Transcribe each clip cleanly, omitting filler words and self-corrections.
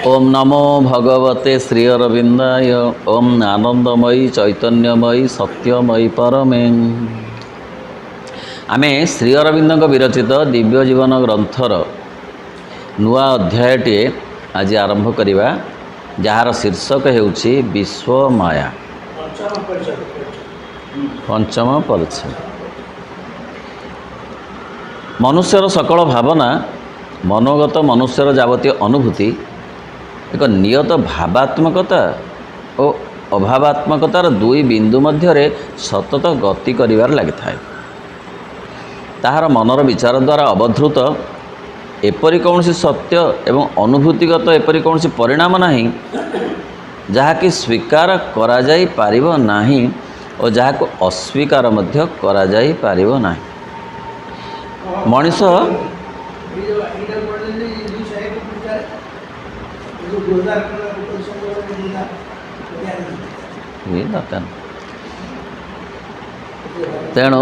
ओम नमो भगवते श्री अरविंदाय। ओम आनंदमयी चैतन्यमयी सत्यमयी परमे। आमे श्री अरविंद विरचित दिव्य जीवन ग्रंथर नुआ अध्यायटे आज आरंभ करिबा, जार शीर्षक हेउछि विश्व माया। पंचम परिच्छेद। मनुष्यर सकल भावना, मनोगत मनुष्यर जावतीय अनुभूति एक नियत भावात्मकता और अभावात्मकतार दुई बिंदु मध्यरे सतत गति करिवार लागिथाए। ताहार मनर विचार द्वारा अवधृत एपरि कौनसी सत्य एवं अनुभूतिगत एपरि कौनसी परिणाम नाही जहाँकि स्वीकार करा जाई पारिबो नाही और जहाँको अस्वीकार मध्य करा जाई पारिबो नाही। मनुष्य तेणु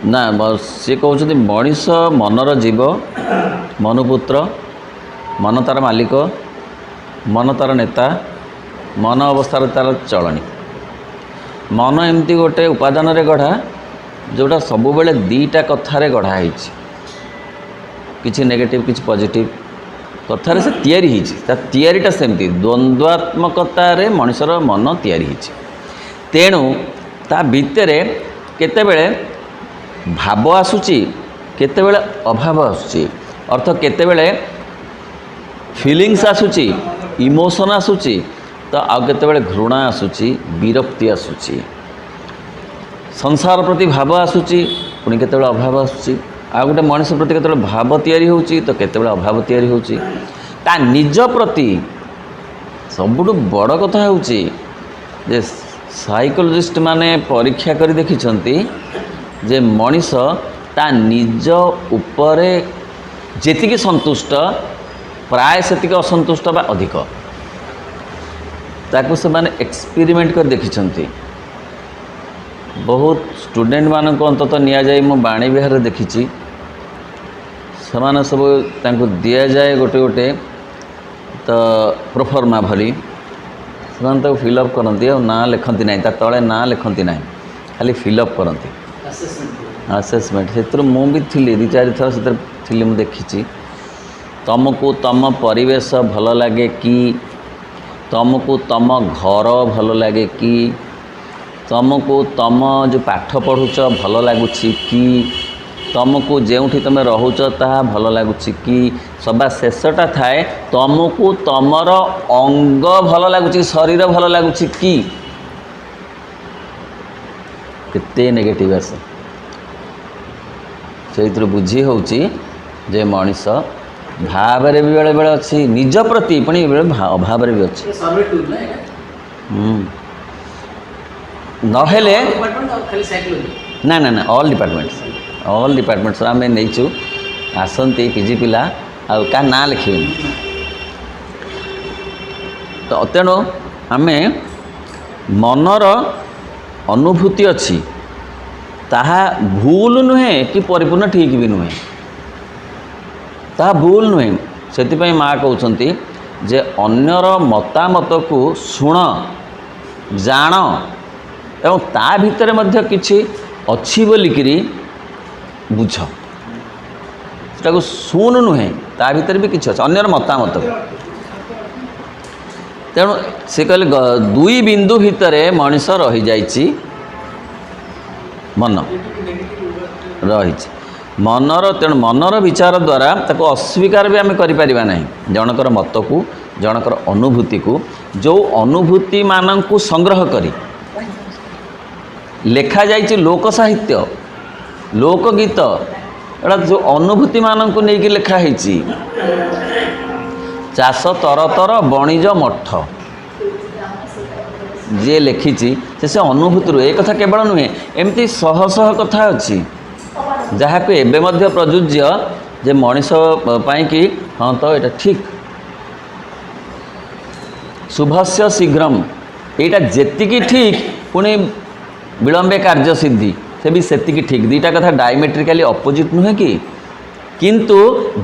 ना सी कहते मनीष मनर जीव, मनुपुत्र, मन तार मालिक, मन तार नेता, मन अवस्थार तार चलनी। मन एमती गोटे उपादान रे गढ़ा जोटा सबु बेले दीटा कथारे गढ़ा है, किसी नेगेटिव किसी पॉजिटिव कथार से तैयारी होता तैयारीटा सेमती द्वंद्वात्मकतार मनुष्यर मन तैयारी होती। तेणु ता भितर केतेबेले भाव आसूची, केतेबेले अभाव आसूची, अर्थ केतेबेले फीलिंग्स आसूची, इमोशन आसूची, तो आउ केतेबेले घृणा आसूची, विरक्ति आसूची, संसार प्रति भाव आसूची, पुणी केतेबेले अभाव आसूची। आ गोटे मनुष्य प्रति केतेबेले भाव तैयारी होउची तो केतेबेले अभाव तैयारी होउची। ता निज प्रति सबुठु बड़ कथा होउची जे साइकोलॉजिस्ट माने परीक्षा करी देखिछंती जे मनुष्य ता निज उपरे जेतिकी संतुष्ट प्राय सेतिकी असंतुष्ट बा अधिक ताकू से माने एक्सपेरिमेंट कर देखिछंती। बहुत स्टूडेंट मानक अंततः निया जाए मो बाणी विहार देखिछि सेमाने सब तांको दिया जाए गोटे गोटे तो प्रोफर्मा भली सेमाने ताको फिलअप करती और ना लिखती ना तले ना लिखती ना खाली फिलअप करती असेसमेंट से मु भी थी दी चार थर से थी मुझे देखी। तुमको तुम परिवेश भल लगे कि तुमको तुम घर भल लगे कि तुमको तुम जो पाठ पढ़ुच भल लगुच कि तुमको जो तुम रोच ता भल लगुच कि सभा शेषटा थाए तुमको तुमर अंग भल लगुच शरीर भल लगुच कि केते नेगेटिव आस से बुझी होची जे मनीष भाव भी बेले बेले अच्छी निज प्रति पुणी अभाव भी अच्छी नहेले ना ना ना ऑल डिपार्टमेंट्स आम नहीं आसती पीजी पिला आ क्या ना लिखे तो तेणु आम मनर अनुभूति अच्छी ताहा भूल नुहे कि परिपूर्ण ठीक भी नुहे, ताहा भूल नुहे। से माँ कहते जे अन्यर मतामत को शुण जान एवं ता भितर मध्य किछि अच्छी बोलिकी बुझ सेटा शुण नुहे ता भितर भी किछि अच्छे अन्यर मतामत। तेणु से कहले दुई बिंदु भितर मनीष रही जाइछि मन रही मनर। तेणु मनर विचार द्वारा ताको अस्वीकार भी आम करिपारिबा नहीं। जनकर मत को जनकर अनुभूति को जो अनुभूति मानंकु संग्रह करी लेखा जाइछि लोक साहित्य लोकगीत एटा जो अनुभूति मानंकु नेकी लेखा होइछि चाष तरतर बणिज मठ जे लिखी से अनुभूति एक कथा केवल नुहे एमती शह शह कथा अच्छी जहाँ को एबे मध्य प्रযোज्य जे मनीष पाई कि हाँ तो ये ठीक शुभस्य शीघ्रम यहाँ जेतिकी ठीक पुणी विलंबे कार्य सिद्धि से भी सेतिकी ठीक दीटा कथा डायमेट्रिकली अपोजिट नुहे कि किंतु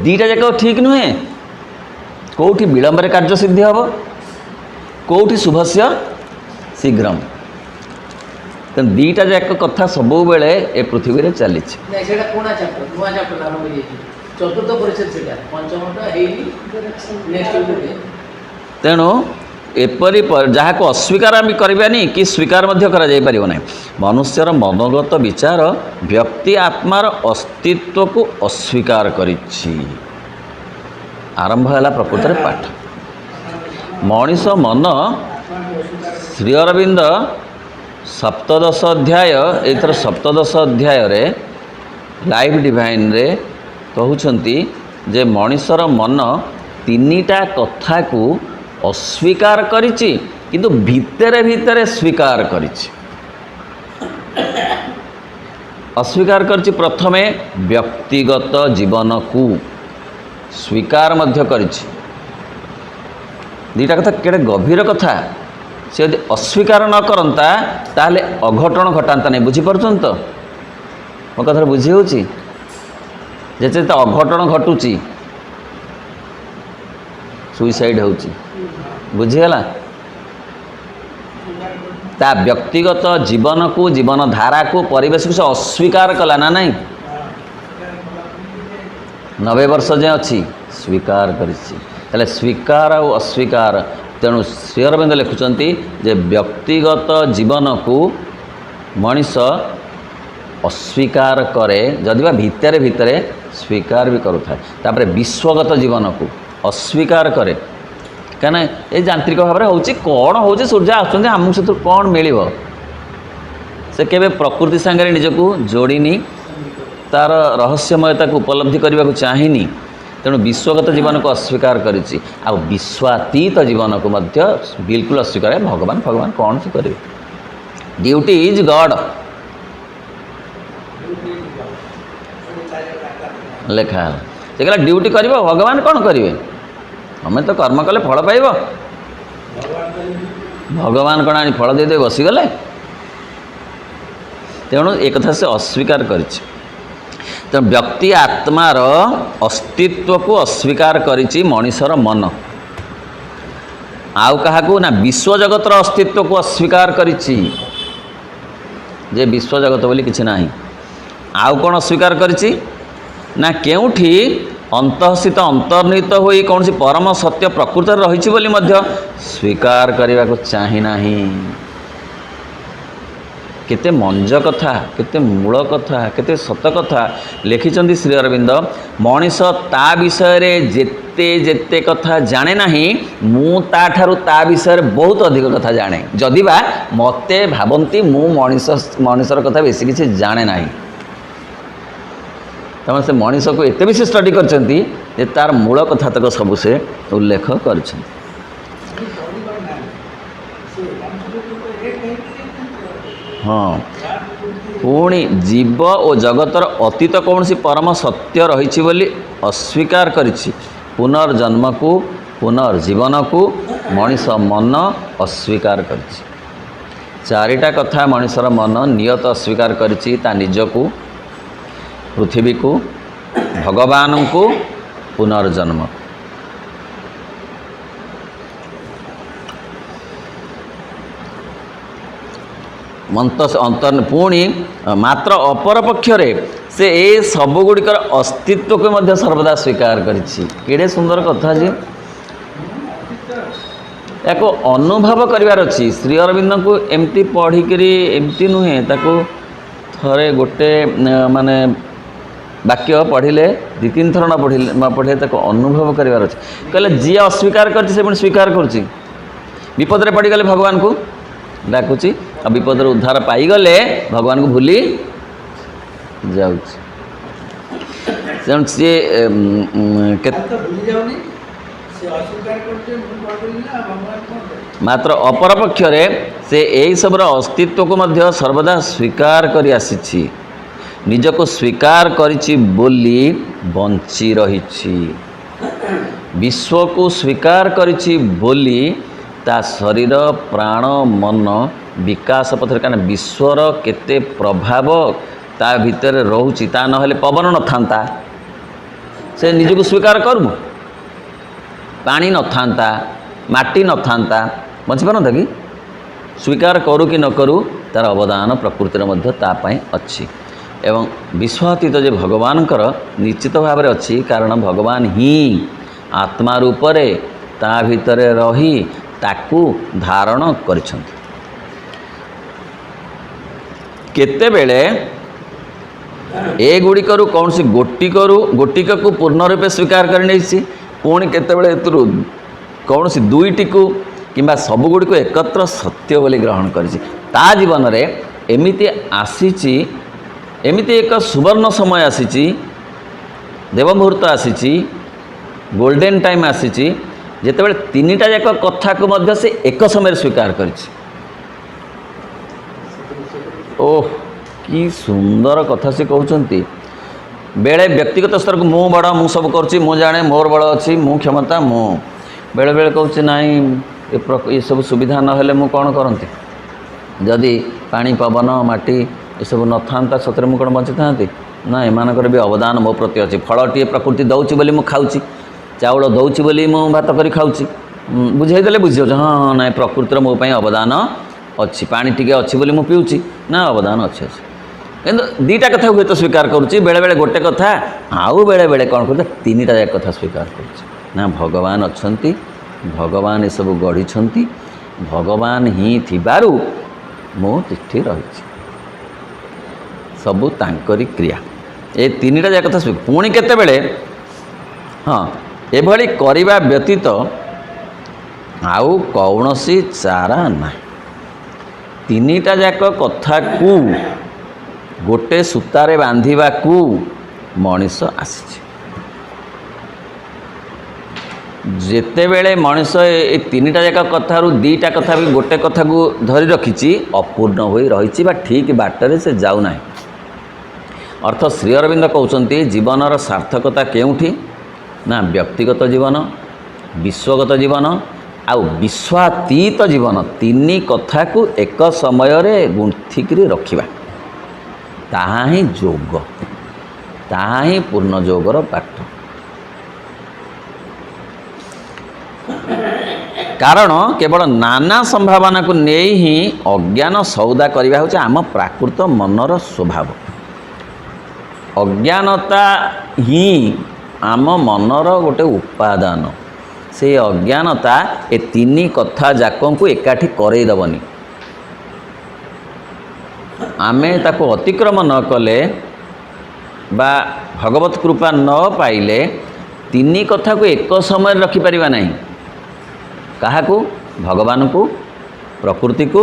दीटा जाक ठीक नुहे कौटी विलंबर कार्य सिद्धि हम कौटी शुभस्य शीघ्रम तेणु दीटा जाक कथा सब बेले ए पृथ्वी रे चली चतुर्थ परिच्छेद से पंचमटा तेणु एपरी जहाँ को अस्वीकार आम करानी कि स्वीकार कर मनुष्यर मनोगत विचार व्यक्ति आत्मार अस्तित्व को अस्वीकार करिछि। आरंभ है प्रकृत में पाठ मनीष मन श्री अरविंद सप्तदश अध्याय एथर सप्तदश अध्याय रे लाइव डिवाइन रे कहउछंती जे मनीषर मन तीनिटा कथा को अस्वीकार करिछि किंतु भितरे भितरे स्वीकार करिछि। अस्वीकार करिछि प्रथमे व्यक्तिगत जीवन को स्वीकार मध्य करिछि। दीटा कथा केड़े गभीर कथा से यदि अस्वीकार न करंता ताहले अघटन घटांता नहीं बुझी पारछन तो मो कथा बुझी होछि जेते तो अघटन घटुची सुइसाइड होछि बुझीगला ता व्यक्तिगत जीवन को जीवन धारा को परिवेश को से अस्वीकार कला ना नहीं 90 वर्ष जे अच्छी स्वीकार कर स्वीकार और अस्वीकार तेणु श्री अरविंद लिखुंट जे व्यक्तिगत जीवन को मनीष अस्वीकार करे जदिवा भितरे भितरे स्वीकार भी करुए विश्वगत जीवन को अस्वीकार करे कहीं ये यांत्रिक भाव में होची कौन हो सूर्य आसुँच आमको से कौन मिल से केवे प्रकृति सांगे निजक जोड़नी तार रहस्यमयता को उपलब्धि करने को चाहिनी तेणु विश्वगत जीवन को अस्वीकार करिछि आ विश्वातीत जीवन को मध्य बिल्कुल अस्वीकार है भगवान भगवान कौन से करेंगे ड्यूटी इज गॉड लेखा से कहला ड्यूटी कर भगवान कौन करेंगे हमें तो कर्म कले फल पाइब भगवान कौन आनी फल दे बसीगले तेणु एक कथा से अस्वीकार करिछि तो व्यक्ति आत्मार अस्तित्व को अस्वीकार करिछि मनीषर मन आउ काहाकू ना विश्व जगतर अस्तित्व को अस्वीकार करिछि जे विश्व जगत बोली किछि नाही आउ कौन अस्वीकार करिछि ना केउठी अंतःस्थित अंतर्निहित होई कौन सी परम सत्य प्रकृति रही बोली मध्य स्वीकार करने को चाही नाही केते मंज कथा केते मूल कथा केते सत कथा लिखिचंदी श्री अरविंद मनीष ता विषय रे जेते जेते कथा जाने नाही मु ता ठारू ता विषय रे बहुत अधिक कथा जाने जदिबा मते भाबंती मु मनीषर कथा बेसी किछि जाने नाही तमाम से मनीष को एते बेसी स्टडी करछंती जे तार मूल कथा तक सब से उल्लेख करछंती। हाँ पुणी जीव और जगतर अतीत कौन सी परम सत्य रही बोली अस्वीकार करिछि पुनर्जन्म को पुनर्जीवन को मनीष मन अस्वीकार करिछि चारिटा कथा मनीषर मन नियत अस्वीकार करिछि ता निज को पृथ्वी को भगवान को पुनर्जन्म मंत अंतर पुणी मात्र अपर पक्षरे से ए सबुगुड़िकर अस्तित्व को मध्य सर्वदा स्वीकार करिछि केड़े सुंदर कथा जी याको अनुभव करिवार अछि श्री अरविंद को एमती पढ़िकरी एमती नुहे ताको थरे गोटे माने वाक्य पढ़िले दि तीन थर न पढ़े ताको अनुभव करिवार अछि कहले जी अस्वीकार करछि से पुणी स्वीकार करछि विपद रे पड़ी गले भगवान को डाकुची आ विपद उद्धार पाईगले भगवान को भूली जाउछि तेणु सी मात्र अपर पक्षरे से यही सबर अस्तित्व को मध्य सर्वदा स्वीकार करि आसिछि निज को स्वीकार करिछि बोली बंची रहिछि विश्व को स्वीकार करिछि बोली ता शरीर प्राण मन विकास पथर कारण विश्वर केते प्रभाव ता भीतर रोची ता नहले पवन न थांता से निज को स्वीकार करमु ପାଣି ନଥାନ୍ତା, ମାଟି ନଥାନ୍ତା, ବୁଝିପାରନ୍ତା କି? ସ୍ୱୀକାର କରୁ କି ନ କରୁ ତା'ର ଅବଦାନ ପ୍ରକୃତିର ମଧ୍ୟ ତା ପାଇଁ ଅଛି। ଏବଂ ବିଶ୍ୱାତୀତ ଯେ ଭଗବାନଙ୍କର ନିଶ୍ଚିତ ଭାବରେ ଅଛି, କାରଣ ଭଗବାନ ହିଁ ଆତ୍ମା ରୂପରେ ତା ଭିତରେ ରହି ତାକୁ ଧାରଣ କରିଛନ୍ତି। କେତେବେଳେ ଏଗୁଡ଼ିକରୁ କୌଣସି ଗୋଟିକକୁ ପୂର୍ଣ୍ଣ ରୂପେ ସ୍ୱୀକାର କରି ନେଇଛି, ପୁଣି କେତେବେଳେ ଏଥିରୁ କୌଣସି ଦୁଇଟିକୁ କିମ୍ବା ସବୁଗୁଡ଼ିକୁ ଏକତ୍ର ସତ୍ୟ ବୋଲି ଗ୍ରହଣ କରିଛି। ତା ଜୀବନରେ ଏମିତି ଆସିଛି, ଏମିତି ଏକ ସୁବର୍ଣ୍ଣ ସମୟ ଆସିଛି, ଦେବମୁହୂର୍ତ୍ତ ଆସିଛି, ଗୋଲ୍ଡେନ୍ ଟାଇମ୍ ଆସିଛି, ଯେତେବେଳେ ତିନିଟା ଯାକ କଥାକୁ ମଧ୍ୟ ସେ ଏକ ସମୟରେ ସ୍ୱୀକାର କରିଛି। ଓଃ, କି ସୁନ୍ଦର କଥା ସେ କହୁଛନ୍ତି। ବେଳେ ବ୍ୟକ୍ତିଗତ ସ୍ତରକୁ ମୁଁ ବଡ଼, ମୁଁ ସବୁ କରୁଛି, ମୁଁ ଜାଣେ, ମୋର ବଳ ଅଛି, ମୁଁ କ୍ଷମତା, ମୁଁ ବେଳେବେଳେ କହୁଛି ନାଇଁ ଏସବୁ ସୁବିଧା ନହେଲେ ମୁଁ କ'ଣ କରନ୍ତି? ଯଦି ପାଣି ପବନ ମାଟି ଏସବୁ ନଥାନ୍ତା ସତରେ ମୁଁ କ'ଣ ବଞ୍ଚିଥାନ୍ତି? ନା, ଏମାନଙ୍କର ବି ଅବଦାନ ମୋ ପ୍ରତି ଅଛି। ଫଳଟିଏ ପ୍ରକୃତି ଦେଉଛି ବୋଲି ମୁଁ ଖାଉଛି, ଚାଉଳ ଦେଉଛି ବୋଲି ମୁଁ ଭାତ କରି ଖାଉଛି। ବୁଝେଇଦେଲେ ବୁଝିଯାଉଛି, ହଁ ହଁ ନାଇଁ ପ୍ରକୃତିର ମୋ ପାଇଁ ଅବଦାନ ଅଛି। ପାଣି ଟିକେ ଅଛି ବୋଲି ମୁଁ ପିଉଛି, ନା ଅବଦାନ ଅଛି। କିନ୍ତୁ ଦୁଇଟା କଥା ହୁଏତ ସ୍ୱୀକାର କରୁଛି, ବେଳେବେଳେ ଗୋଟେ କଥା, ଆଉ ବେଳେବେଳେ କ'ଣ କରୁଛି ତିନିଟା ଯାକ କଥା ସ୍ୱୀକାର କରୁଛି। ନା, ଭଗବାନ ଅଛନ୍ତି, ଭଗବାନ ଏସବୁ ଗଢ଼ିଛନ୍ତି, ଭଗବାନ ହିଁ ଥିବାରୁ ମୁଁ ଏଠି ରହିଛି, ସବୁ ତାଙ୍କରି କ୍ରିୟା। ଏ ତିନିଟା ଯାକ କଥା ପୁଣି କେତେବେଳେ ହଁ ଏଭଳି କରିବା ବ୍ୟତୀତ ଆଉ କୌଣସି ଚାରା ନାହିଁ। ତିନିଟା ଯାକ କଥାକୁ ଗୋଟେ ସୂତାରେ ବାନ୍ଧିବାକୁ ମଣିଷ ଆସିଛି। ଯେତେବେଳେ ମଣିଷ ଏ ତିନିଟା ଯାକ କଥାରୁ ଦୁଇଟା କଥା ବି ଗୋଟେ କଥାକୁ ଧରି ରଖିଛି, ଅପୂର୍ଣ୍ଣ ହୋଇ ରହିଛି ବା ଠିକ୍ ବାଟରେ ସେ ଯାଉନାହିଁ। ଅର୍ଥ ଶ୍ରୀ ଅରବିନ୍ଦ କହୁଛନ୍ତି ଜୀବନର ସାର୍ଥକତା କେଉଁଠି? ନା, ବ୍ୟକ୍ତିଗତ ଜୀବନ, ବିଶ୍ୱଗତ ଜୀବନ ଆଉ ବିଶ୍ୱାତୀତ ଜୀବନ, ତିନି କଥାକୁ ଏକ ସମୟରେ ଗୁନ୍ଥିକିରି ରଖିବା, ତାହା ହିଁ ଯୋଗ, ତାହା ହିଁ ପୂର୍ଣ୍ଣ ଯୋଗର ପାଠ। କାରଣ କେବଳ ନାନା ସମ୍ଭାବନାକୁ ନେଇ ହିଁ ଅଜ୍ଞାନ ସଉଦା କରିବା ହେଉଛି ଆମ ପ୍ରାକୃତ ମନର ସ୍ୱଭାବ। ଅଜ୍ଞାନତା ହିଁ ଆମ ମନର ଗୋଟେ ଉପାଦାନ। ସେଇ ଅଜ୍ଞାନତା ଏ ତିନି କଥା ଯାକଙ୍କୁ ଏକାଠି କରେଇ ଦେବନି। ଆମେ ତାକୁ ଅତିକ୍ରମ ନ କଲେ ବା ଭଗବତ କୃପା ନ ପାଇଲେ ତିନି କଥାକୁ ଏକ ସମୟରେ ରଖିପାରିବା ନାହିଁ। କାହାକୁ? ଭଗବାନଙ୍କୁ, ପ୍ରକୃତିକୁ,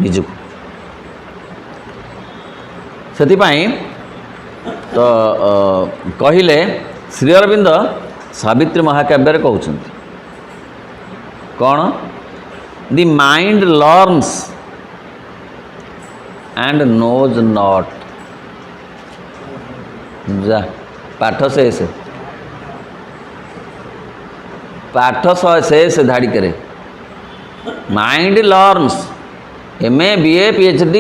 ନିଜକୁ। ସେଥିପାଇଁ ତ କହିଲେ ଶ୍ରୀ ଅରବିନ୍ଦ ସାବିତ୍ରୀ ମହାକାବ୍ୟରେ କହୁଛନ୍ତି କ'ଣ? The mind learns and knows not. ଯା ପାଠ ଶେଷ, ପାଠ ଶେଷ ଧାଡ଼ିକରେ। Mind learns, MA BA PhD,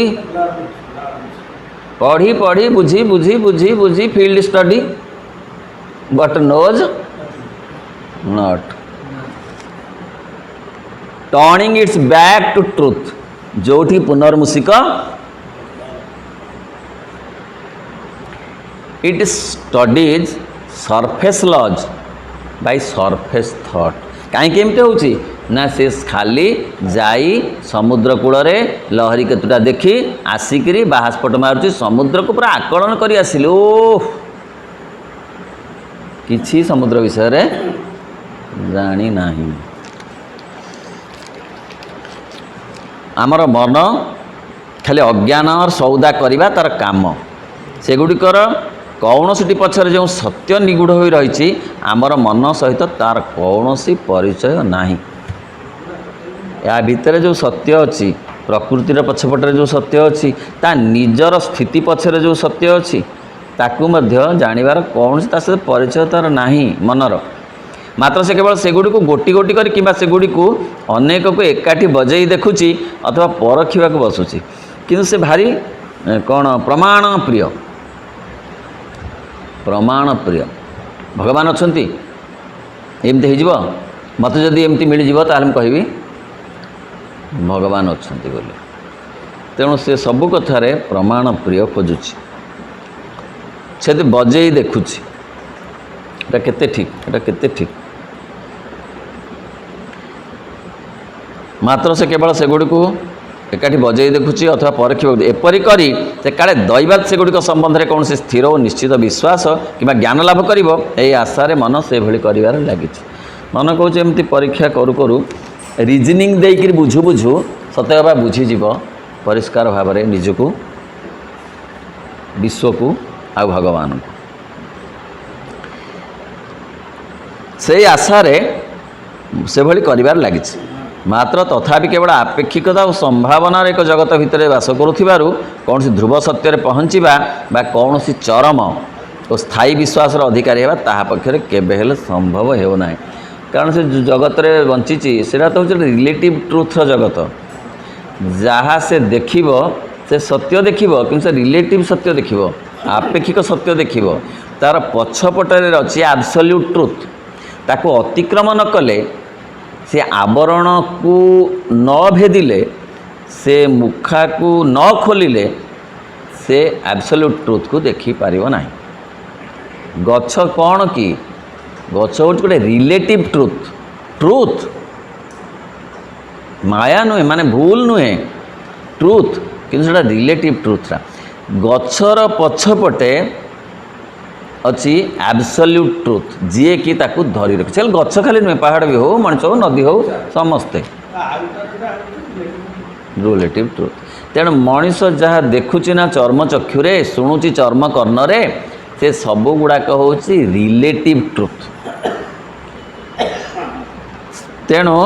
ପଢ଼ି ପଢ଼ି ବୁଝି ବୁଝି ବୁଝି ବୁଝି field study, but knows not. Turning its back to truth, ଯେଉଁଠି ପୁନର୍ମୂଷିକ it studies surface laws by surface thought. କାହିଁକି ଏମିତି ହେଉଛି? ନା, ସେ ଖାଲି ଯାଇ ସମୁଦ୍ର କୂଳରେ ଲହରୀ କେତୁଟା ଦେଖି ଆସିକିରି ବାହାସ୍ପଟ ମାରୁଛି, ସମୁଦ୍ରକୁ ପୁରା ଆକଳନ କରି ଆସିଲି। ଓଃ, କିଛି ସମୁଦ୍ର ବିଷୟରେ ଜାଣି ନାହିଁ। ଆମର ମନ ଖାଲି ଅଜ୍ଞାନର ସଉଦା କରିବା ତାର କାମ। ସେଗୁଡ଼ିକର କୌଣସିଟି ପଛରେ ଯେଉଁ ସତ୍ୟ ନିଗୁଢ଼ ହୋଇ ରହିଛି, ଆମର ମନ ସହିତ ତାର କୌଣସି ପରିଚୟ ନାହିଁ। ଏହା ଭିତରେ ଯେଉଁ ସତ୍ୟ ଅଛି, ପ୍ରକୃତିର ପଛପଟରେ ଯେଉଁ ସତ୍ୟ ଅଛି, ତା ନିଜର ସ୍ଥିତି ପଛରେ ଯେଉଁ ସତ୍ୟ ଅଛି, ତାକୁ ମଧ୍ୟ ଜାଣିବାର କୌଣସି ତା ସହିତ ପରିଚୟ ତାର ନାହିଁ ମନର। ମାତ୍ର ସେ କେବଳ ସେଗୁଡ଼ିକୁ ଗୋଟି ଗୋଟି କରି କିମ୍ବା ସେଗୁଡ଼ିକୁ ଅନେକକୁ ଏକାଠି ବଜେଇ ଦେଖୁଛି ଅଥବା ପରଖିବାକୁ ବସୁଛି। କିନ୍ତୁ ସେ ଭାରି କ'ଣ ପ୍ରମାଣ ପ୍ରିୟ, ପ୍ରମାଣ ପ୍ରିୟ। ଭଗବାନ ଅଛନ୍ତି, ଏମିତି ହେଇଯିବ, मत जदि एमती मिल जाव ताल कहि भगवान अच्छा बोली। तेणु से सबु कथार प्रमाण प्रिय खोजुची से बजे देखुची एटा केते ठीक एटा केते ठीक मात्र से केवल सेगुड़ी को एकाठी बजे देखुची अथवा परख एपरी करी से काले दैवात सेगुड़ी संबंध में कौन से स्थिर और निश्चित विश्वास कि ज्ञान लाभ कर आशार मन से भली कर लगी मन कौच एमती परीक्षा करू करू रिजनिंग देकर बुझु बुझु सतबा बुझीज परिष्कार भाव में निजको विश्व को आ भगवान को से आशार से भली कर लगी मात्र तथापि केवल आपेक्षिकता और संभावनार एक जगत भितर बास करुथिबारु कौन सी ध्रुव सत्य पहुँचवा बा कौन सी चरम और स्थायी विश्वास अधिकारी होगा ताहा पक्षरे केबे हेले संभव हो ना कारण से जगत रे बंची से रिलेटिव ट्रुथ जगत जहाँ से देखिब से सत्य देखिब कि रिलेटिव सत्य देखिब आपेक्षिक सत्य देखिब तार पछपटे अच्छी एब्सोल्यूट ट्रुथ ताको अतिक्रम न कले से आवरण को न भेदिले से मुखा को न खोलिले से एब्सोल्यूट ट्रुथ को देखी पारिबो नाही। गछ कौन कि गछ हूँ गोटे रिलेटिव ट्रुथ ट्रुथ माया नुहे माने भूल नुहे ट्रुथ किंतु सेटा रिलेटिव ट्रुथरा गछर पछपटे अच्छी एब्सोल्यूट ट्रुथ जी कि ताकू धरी रखी चल गछ खाली नुहे पहाड़ भी हो मनुष्य हो नदी हो समस्ते रिलेटिव ट्रुथ तेणु मनीष जहाँ देखुची ना चर्म चक्षुरे शुणुची चर्म कर्णरे से सब गुड़ाक हूँ रिलेटिव ट्रुथ तेणु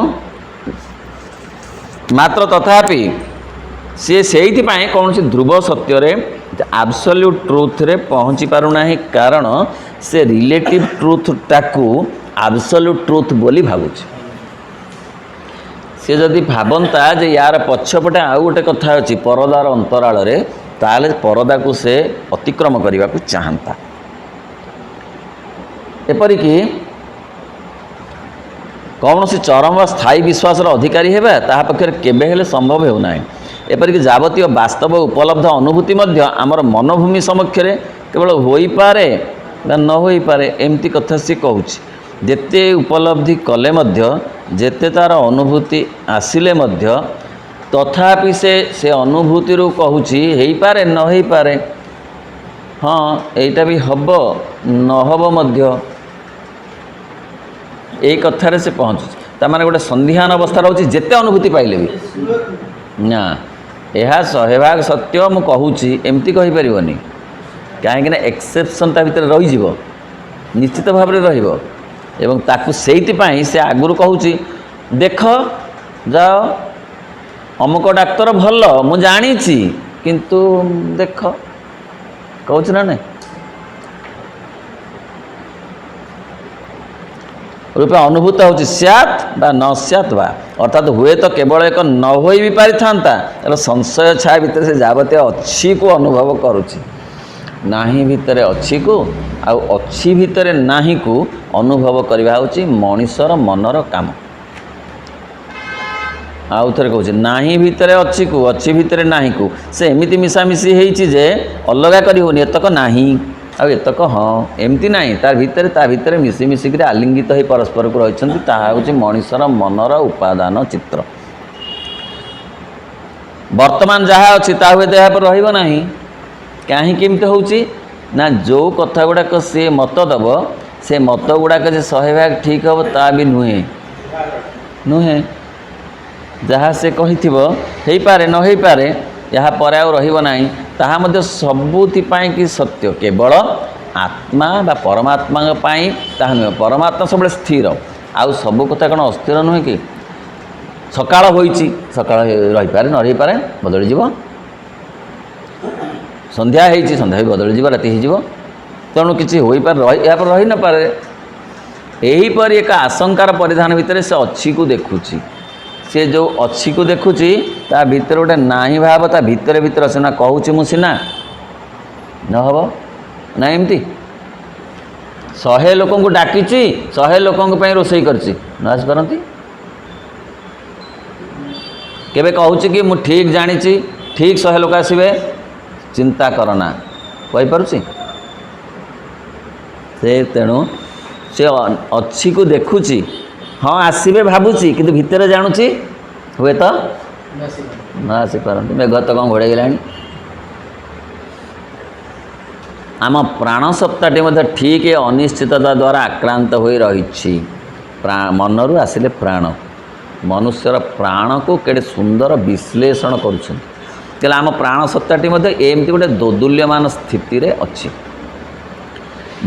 मात्र तथापि सी से कौन सी ध्रुव सत्य एब्सोल्यूट ट्रुथ रे पहुँची पारुना कारण से रिलेटिव ट्रुथ टाकू एब्सोल्यूट ट्रुथ बोली भावुची सी जदि भावंता जे यार पछपटे आउ गोटे कथा अच्छी परदार अंतराल रे ताले परदा को से अतिक्रम करने को चाहता एपरिकी कौन सी चरम स्थायी विश्वास अधिकारी हेबा ताहा पक्षरे केबे हेले संभव हो ना एपरिकी जावतीय वास्तव उपलब्ध अनुभूति मध्य आमर मनोभूमि समक्षरे केवल होई पारे ना न होई पारे एमती कथा सी कहूची जेते उपलब्धि कले मध्य जेते तार अनुभूति आसिले मध्य तथापि से अनुभूति रू कहूची हेई पारे न हेई पारे हाँ एटा भी हब न हब मध्य एक कथार से पहुँचुଛି तार गोटे संध्यान अवस्था रोचे जिते अनुभूति पाइले भी ना यह 100% सत्य मु कहूची एमती कहीपरनी कहीं एक्सेप्शन ता भीतर रही निश्चित भाव में रहिबो एवं ताकू सेइतिपाई से आगुरु कहूची देख जाओ अमुक डाक्तर भल मु जानी किंतु देख कहूँ ना नहीं रूपे अनुभूत होची सैत बा न सैत बा अर्थात हुए तो केवल एक न हो भी पारि था संशय छाया भितर से जावतीय अच्छी को अनुभव करुची नाही भितर अच्छी को आउ अच्छी भितर नाही को अनुभव करवा होची मनीषर मनर काम आउ थे कहूँ नाही भितर अच्छी को अच्छी भितर नाही को से एमती मिसामिशी होती जे अलगा करी होनी एतक नाही आउ एतक हाँ एमती ना तार भितर मिसी मिसिक आलिंगित हो परस्पर को रही हूँ मनीषर मनर उपादान चित्र वर्तमान जहाँ अच्छी ता हुए तो यहाँ रही कहीं होची ना जो कथा गुड़ाक सी मत दब से मत गुड़ाक 100% ठीक हम ता भी नुहे नुहे जहाँ से कही पारे न हो पारे यहाँ पर आउ रही ताहा मध्य सबुथिपाई कि सत्य केवल आत्मा बा परमात्मा पाई ताहा नुहे परमात्मा सब स्थिर आउ सब कथा कौन अस्थिर नुहे कि सकाळ होईची सकाळ रही पारे न रही पारे बदली जीव संध्या होईची संध्या भी बदली जीव राति हो तेणु किसी हो पारे यहाँ पर रही न पारे एहीपरि एक आशंकार परिधान भितर से अच्छी को देखुची से जो अच्छी को देखुची ता भीतर गोटे नाही भाव ता भीतर भीतर अच्छे ना कहूँ मुझे ना न हम ना एमती 100 ଲୋକଙ୍କୁ ଡାକିଛି 100 ଲୋକଙ୍କ ପାଇଁ ରୋଷେଇ କରିଛି ନ ଆସିପାରନ୍ତି। କେବେ କହୁଛି କି ମୁଁ ଠିକ୍ ଜାଣିଛି ଠିକ୍ 100 ଲୋକ ଆସିବେ ଚିନ୍ତା କରନା କହିପାରୁଛି ସେ। ତେଣୁ ସେ ଅଛିକୁ ଦେଖୁଛି, ହଁ ଆସିବେ ଭାବୁଛି, କିନ୍ତୁ ଭିତରେ ଜାଣୁଛି ହୁଏତ ନ ଆସିପାରନ୍ତି। ମେଘ ତ କ'ଣ ଘୋଡ଼େଇଗଲାଣି। ଆମ ପ୍ରାଣ ସତ୍ତାଟି ମଧ୍ୟ ଠିକ୍ ଏ ଅନିଶ୍ଚିତତା ଦ୍ୱାରା ଆକ୍ରାନ୍ତ ହୋଇ ରହିଛି। ମନରୁ ଆସିଲେ ପ୍ରାଣ, ମନୁଷ୍ୟର ପ୍ରାଣକୁ କେଡ଼େ ସୁନ୍ଦର ବିଶ୍ଳେଷଣ କରୁଛନ୍ତି। ତାହେଲେ ଆମ ପ୍ରାଣ ସତ୍ତାଟି ମଧ୍ୟ ଏମିତି ଗୋଟେ ଦୋଦୁଲ୍ୟମାନ ସ୍ଥିତିରେ ଅଛି।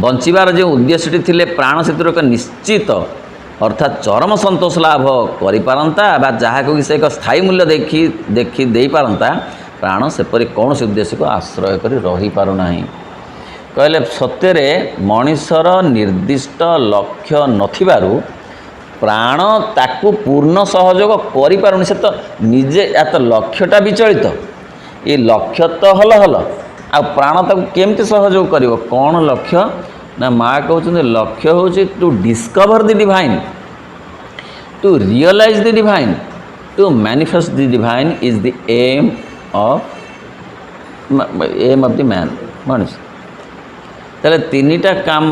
ବଞ୍ଚିବାର ଯେଉଁ ଉଦ୍ଦେଶ୍ୟଟି ଥିଲେ ପ୍ରାଣ ସେଥିରୁ ଏକ ନିଶ୍ଚିତ ଅର୍ଥାତ୍ ଚରମ ସନ୍ତୋଷ ଲାଭ କରିପାରନ୍ତା ବା ଯାହାକୁ କି ସେ ଏକ ସ୍ଥାୟୀ ମୂଲ୍ୟ ଦେଖି ଦେଇପାରନ୍ତା, ପ୍ରାଣ ସେପରି କୌଣସି ଉଦ୍ଦେଶ୍ୟକୁ ଆଶ୍ରୟ କରି ରହିପାରୁନାହିଁ। କହିଲେ ସତ୍ୟରେ ମଣିଷର ନିର୍ଦ୍ଦିଷ୍ଟ ଲକ୍ଷ୍ୟ ନଥିବାରୁ ପ୍ରାଣ ତାକୁ ପୂର୍ଣ୍ଣ ସହଯୋଗ କରିପାରୁନି। ସେ ତ ନିଜେ ତ ଲକ୍ଷ୍ୟଟା ବିଚଳିତ, ଏ ଲକ୍ଷ୍ୟ ତ ହଲ ହଲ, ଆଉ ପ୍ରାଣ ତାକୁ କେମିତି ସହଯୋଗ କରିବ? କ'ଣ ଲକ୍ଷ୍ୟ ନା ମା କହୁଛନ୍ତି ଲକ୍ଷ୍ୟ ହେଉଛି to discover the divine, to realise the divine, to manifest the divine is the aim of the man, ମଣିଷ। ତାହେଲେ ତିନିଟା କାମ,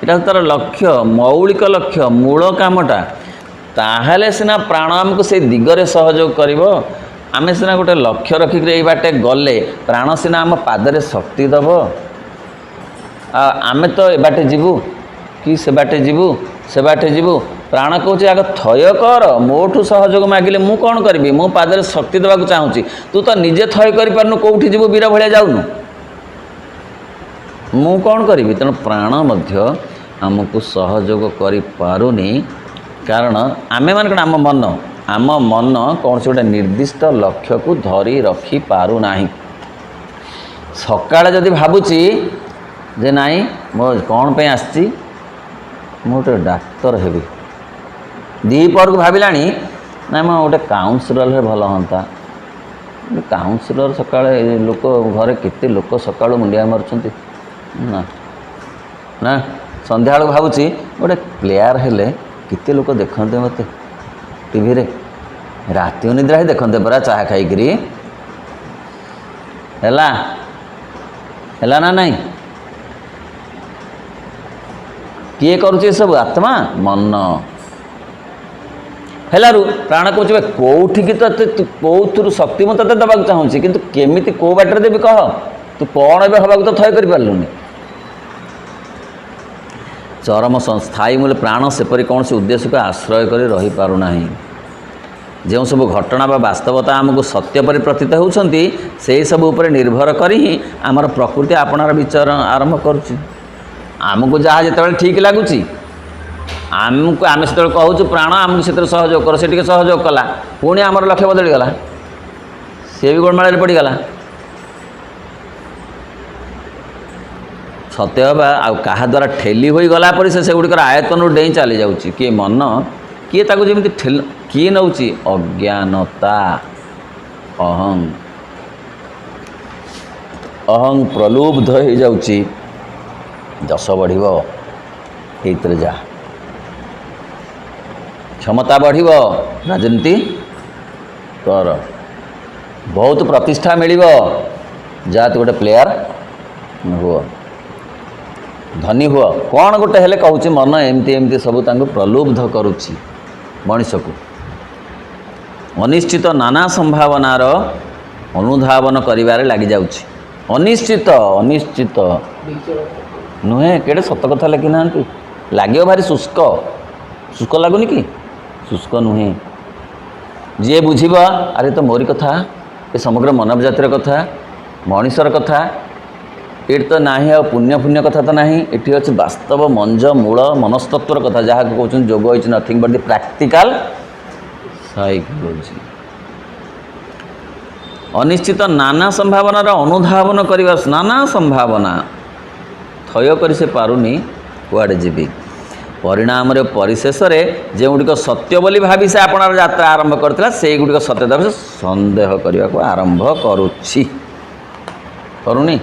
ଏଇଟା ତା'ର ଲକ୍ଷ୍ୟ, ମୌଳିକ ଲକ୍ଷ୍ୟ, ମୂଳ କାମଟା। ତାହେଲେ ସିନା ପ୍ରାଣ ଆମକୁ ସେଇ ଦିଗରେ ସହଯୋଗ କରିବ। ଆମେ ସିନା ଗୋଟେ ଲକ୍ଷ୍ୟ ରଖିକରି ଏଇ ବାଟେ ଗଲେ ପ୍ରାଣ ସିନା ଆମ ପାଦରେ ଶକ୍ତି ଦେବ। ଆଉ ଆମେ ତ ଏ ବାଟେ ଯିବୁ କି ସେ ବାଟେ ଯିବୁ, ସେ ବାଟେ ଯିବୁ। ପ୍ରାଣ କହୁଛି ଆଗ ଥୟ କର, ମୋଠୁ ସହଯୋଗ ମାଗିଲେ ମୁଁ କ'ଣ କରିବି? ମୁଁ ପାଦରେ ଶକ୍ତି ଦେବାକୁ ଚାହୁଁଛି, ତୁ ତ ନିଜେ ଥୟ କରିପାରୁନୁ, କେଉଁଠି ଯିବୁ ବୀର ଭଳିଆ ଯାଉନୁ, ମୁଁ କ'ଣ କରିବି? ତେଣୁ ପ୍ରାଣ ମଧ୍ୟ ଆମକୁ ସହଯୋଗ କରିପାରୁନି। କାରଣ ଆମେମାନେ କ'ଣ, ଆମ ମନ କୌଣସି ଗୋଟେ ନିର୍ଦ୍ଦିଷ୍ଟ ଲକ୍ଷ୍ୟକୁ ଧରି ରଖିପାରୁନାହିଁ। ସକାଳେ ଯଦି ଭାବୁଛି ଯେ ନାଇଁ ମୋ କ'ଣ ପାଇଁ ଆସିଛି, ମୁଁ ଗୋଟେ ଡାକ୍ତର ହେବି, ଦ୍ୱିପହରକୁ ଭାବିଲାଣି ନାଇଁ ମୁଁ ଗୋଟେ କାଉନ୍ସିଲର ହେଲେ ଭଲ ହୁଅନ୍ତା। କାଉନ୍ସିଲର ସକାଳେ ଲୋକ ଘରେ କେତେ ଲୋକ ସକାଳୁ ମୁଣ୍ଡିଆ ମାରୁଛନ୍ତି ନା। ସନ୍ଧ୍ୟାବେଳକୁ ଭାବୁଛି ଗୋଟେ ପ୍ଲେୟାର ହେଲେ କେତେ ଲୋକ ଦେଖନ୍ତେ ମୋତେ ଟିଭିରେ, ରାତି ଅନିଦ୍ରା ହିଁ ଦେଖନ୍ତେ ପରା ଚାହା ଖାଇକିରି। ହେଲା ନା ନାହିଁ? କିଏ କରୁଛି ଏସବୁ? ଆତ୍ମା, ମନ। ହେଲାରୁ ପ୍ରାଣ କହୁଛି କେଉଁଠିକି ତତେ, କେଉଁଥିରୁ ଶକ୍ତି ମୁଁ ତତେ ଦେବାକୁ ଚାହୁଁଛି, କିନ୍ତୁ କେମିତି କେଉଁ ବାଟରେ ଦେବି କହ? ତୁ କ'ଣ ଏବେ ହେବାକୁ ତ ଥୟ କରିପାରିଲୁନି। ଚରମ ସ୍ଥାୟୀ ମୂଲ୍ୟ ପ୍ରାଣ ସେପରି କୌଣସି ଉଦ୍ଦେଶ୍ୟକୁ ଆଶ୍ରୟ କରି ରହିପାରୁନାହିଁ। ଯେଉଁ ସବୁ ଘଟଣା ବା ବାସ୍ତବତା ଆମକୁ ସତ୍ୟ ପରି ପ୍ରତୀତ ହେଉଛନ୍ତି, ସେହିସବୁ ଉପରେ ନିର୍ଭର କରି ହିଁ ଆମର ପ୍ରକୃତି ଆପଣାର ବିଚରଣ ଆରମ୍ଭ କରୁଛି। ଆମକୁ ଯାହା ଯେତେବେଳେ ଠିକ୍ ଲାଗୁଛି, ଆମେ ସେତେବେଳେ କହୁଛୁ ପ୍ରାଣ ଆମକୁ ସେଥିରେ ସହଯୋଗ କର, ସେ ଟିକେ ସହଯୋଗ କଲା, ପୁଣି ଆମର ଲକ୍ଷ୍ୟ ବଦଳିଗଲା, ସେ ବି ଗୋଳମାଳରେ ପଡ଼ିଗଲା। ସତ୍ୟ ହେବା ଆଉ କାହା ଦ୍ୱାରା ଠେଲି ହୋଇଗଲା ପରେ ସେ ସେଗୁଡ଼ିକର ଆୟତନରୁ ଡେଇଁ ଚାଲି ଯାଉଛି। କିଏ ମନ, କିଏ ତାକୁ ଯେମିତି କିଏ ନେଉଛି? ଅଜ୍ଞାନତା, ଅହଂ ପ୍ରଲୁବ୍ଧ ହୋଇଯାଉଛି। ଯଶ ବଢ଼ିବ, ଏଇଥିରେ ଯା, କ୍ଷମତା ବଢ଼ିବ, ରାଜନୀତି କର, ବହୁତ ପ୍ରତିଷ୍ଠା ମିଳିବ, ଯାହା ତୁ ଗୋଟେ ପ୍ଲେୟାର ହୁଅ, ଧନୀ ହୁଅ, କ'ଣ ଗୋଟେ ହେଲେ କହୁଛି ମନ। ଏମିତି ସବୁ ତାଙ୍କୁ ପ୍ରଲୁବ୍ଧ କରୁଛି ମଣିଷକୁ। ଅନିଶ୍ଚିତ ନାନା ସମ୍ଭାବନାର ଅନୁଧାବନ କରିବାରେ ଲାଗିଯାଉଛି। ଅନିଶ୍ଚିତ ନୁହେଁ, କେଡ଼େ ସତ କଥା ଲେଖିନାହାନ୍ତି। ଲାଗିବ ଭାରି ଶୁଷ୍କ ଲାଗୁନି କି? ଶୁଷ୍କ ନୁହେଁ। ଯିଏ ବୁଝିବ, ଆରେ ତ ମୋରି କଥା, ଏ ସମଗ୍ର ମାନବ ଜାତିର କଥା, ମଣିଷର କଥା, ଏଠି ତ ନାହିଁ ଆଉ ପୁଣ୍ୟ କଥା ତ ନାହିଁ, ଏଠି ଅଛି ବାସ୍ତବ ମଞ୍ଜ ମୂଳ ମନସ୍ତତ୍ୱର କଥା, ଯାହାକୁ କହୁଛନ୍ତି yoga is nothing but the practical psychology. ଅନିଶ୍ଚିତ ନାନା ସମ୍ଭାବନାର ଅନୁଧାବନ କରିବା, ନାନା ସମ୍ଭାବନା ଥୟ କରି ସେ ପାରୁନି, କୁଆଡ଼େ ଯିବି। ପରିଣାମରେ ପରିଶେଷରେ ଯେଉଁଗୁଡ଼ିକ ସତ୍ୟ ବୋଲି ଭାବି ସେ ଆପଣାର ଯାତ୍ରା ଆରମ୍ଭ କରିଥିଲା, ସେଇଗୁଡ଼ିକ ସତ୍ୟତାକୁ ସେ ସନ୍ଦେହ କରିବାକୁ ଆରମ୍ଭ କରୁନି।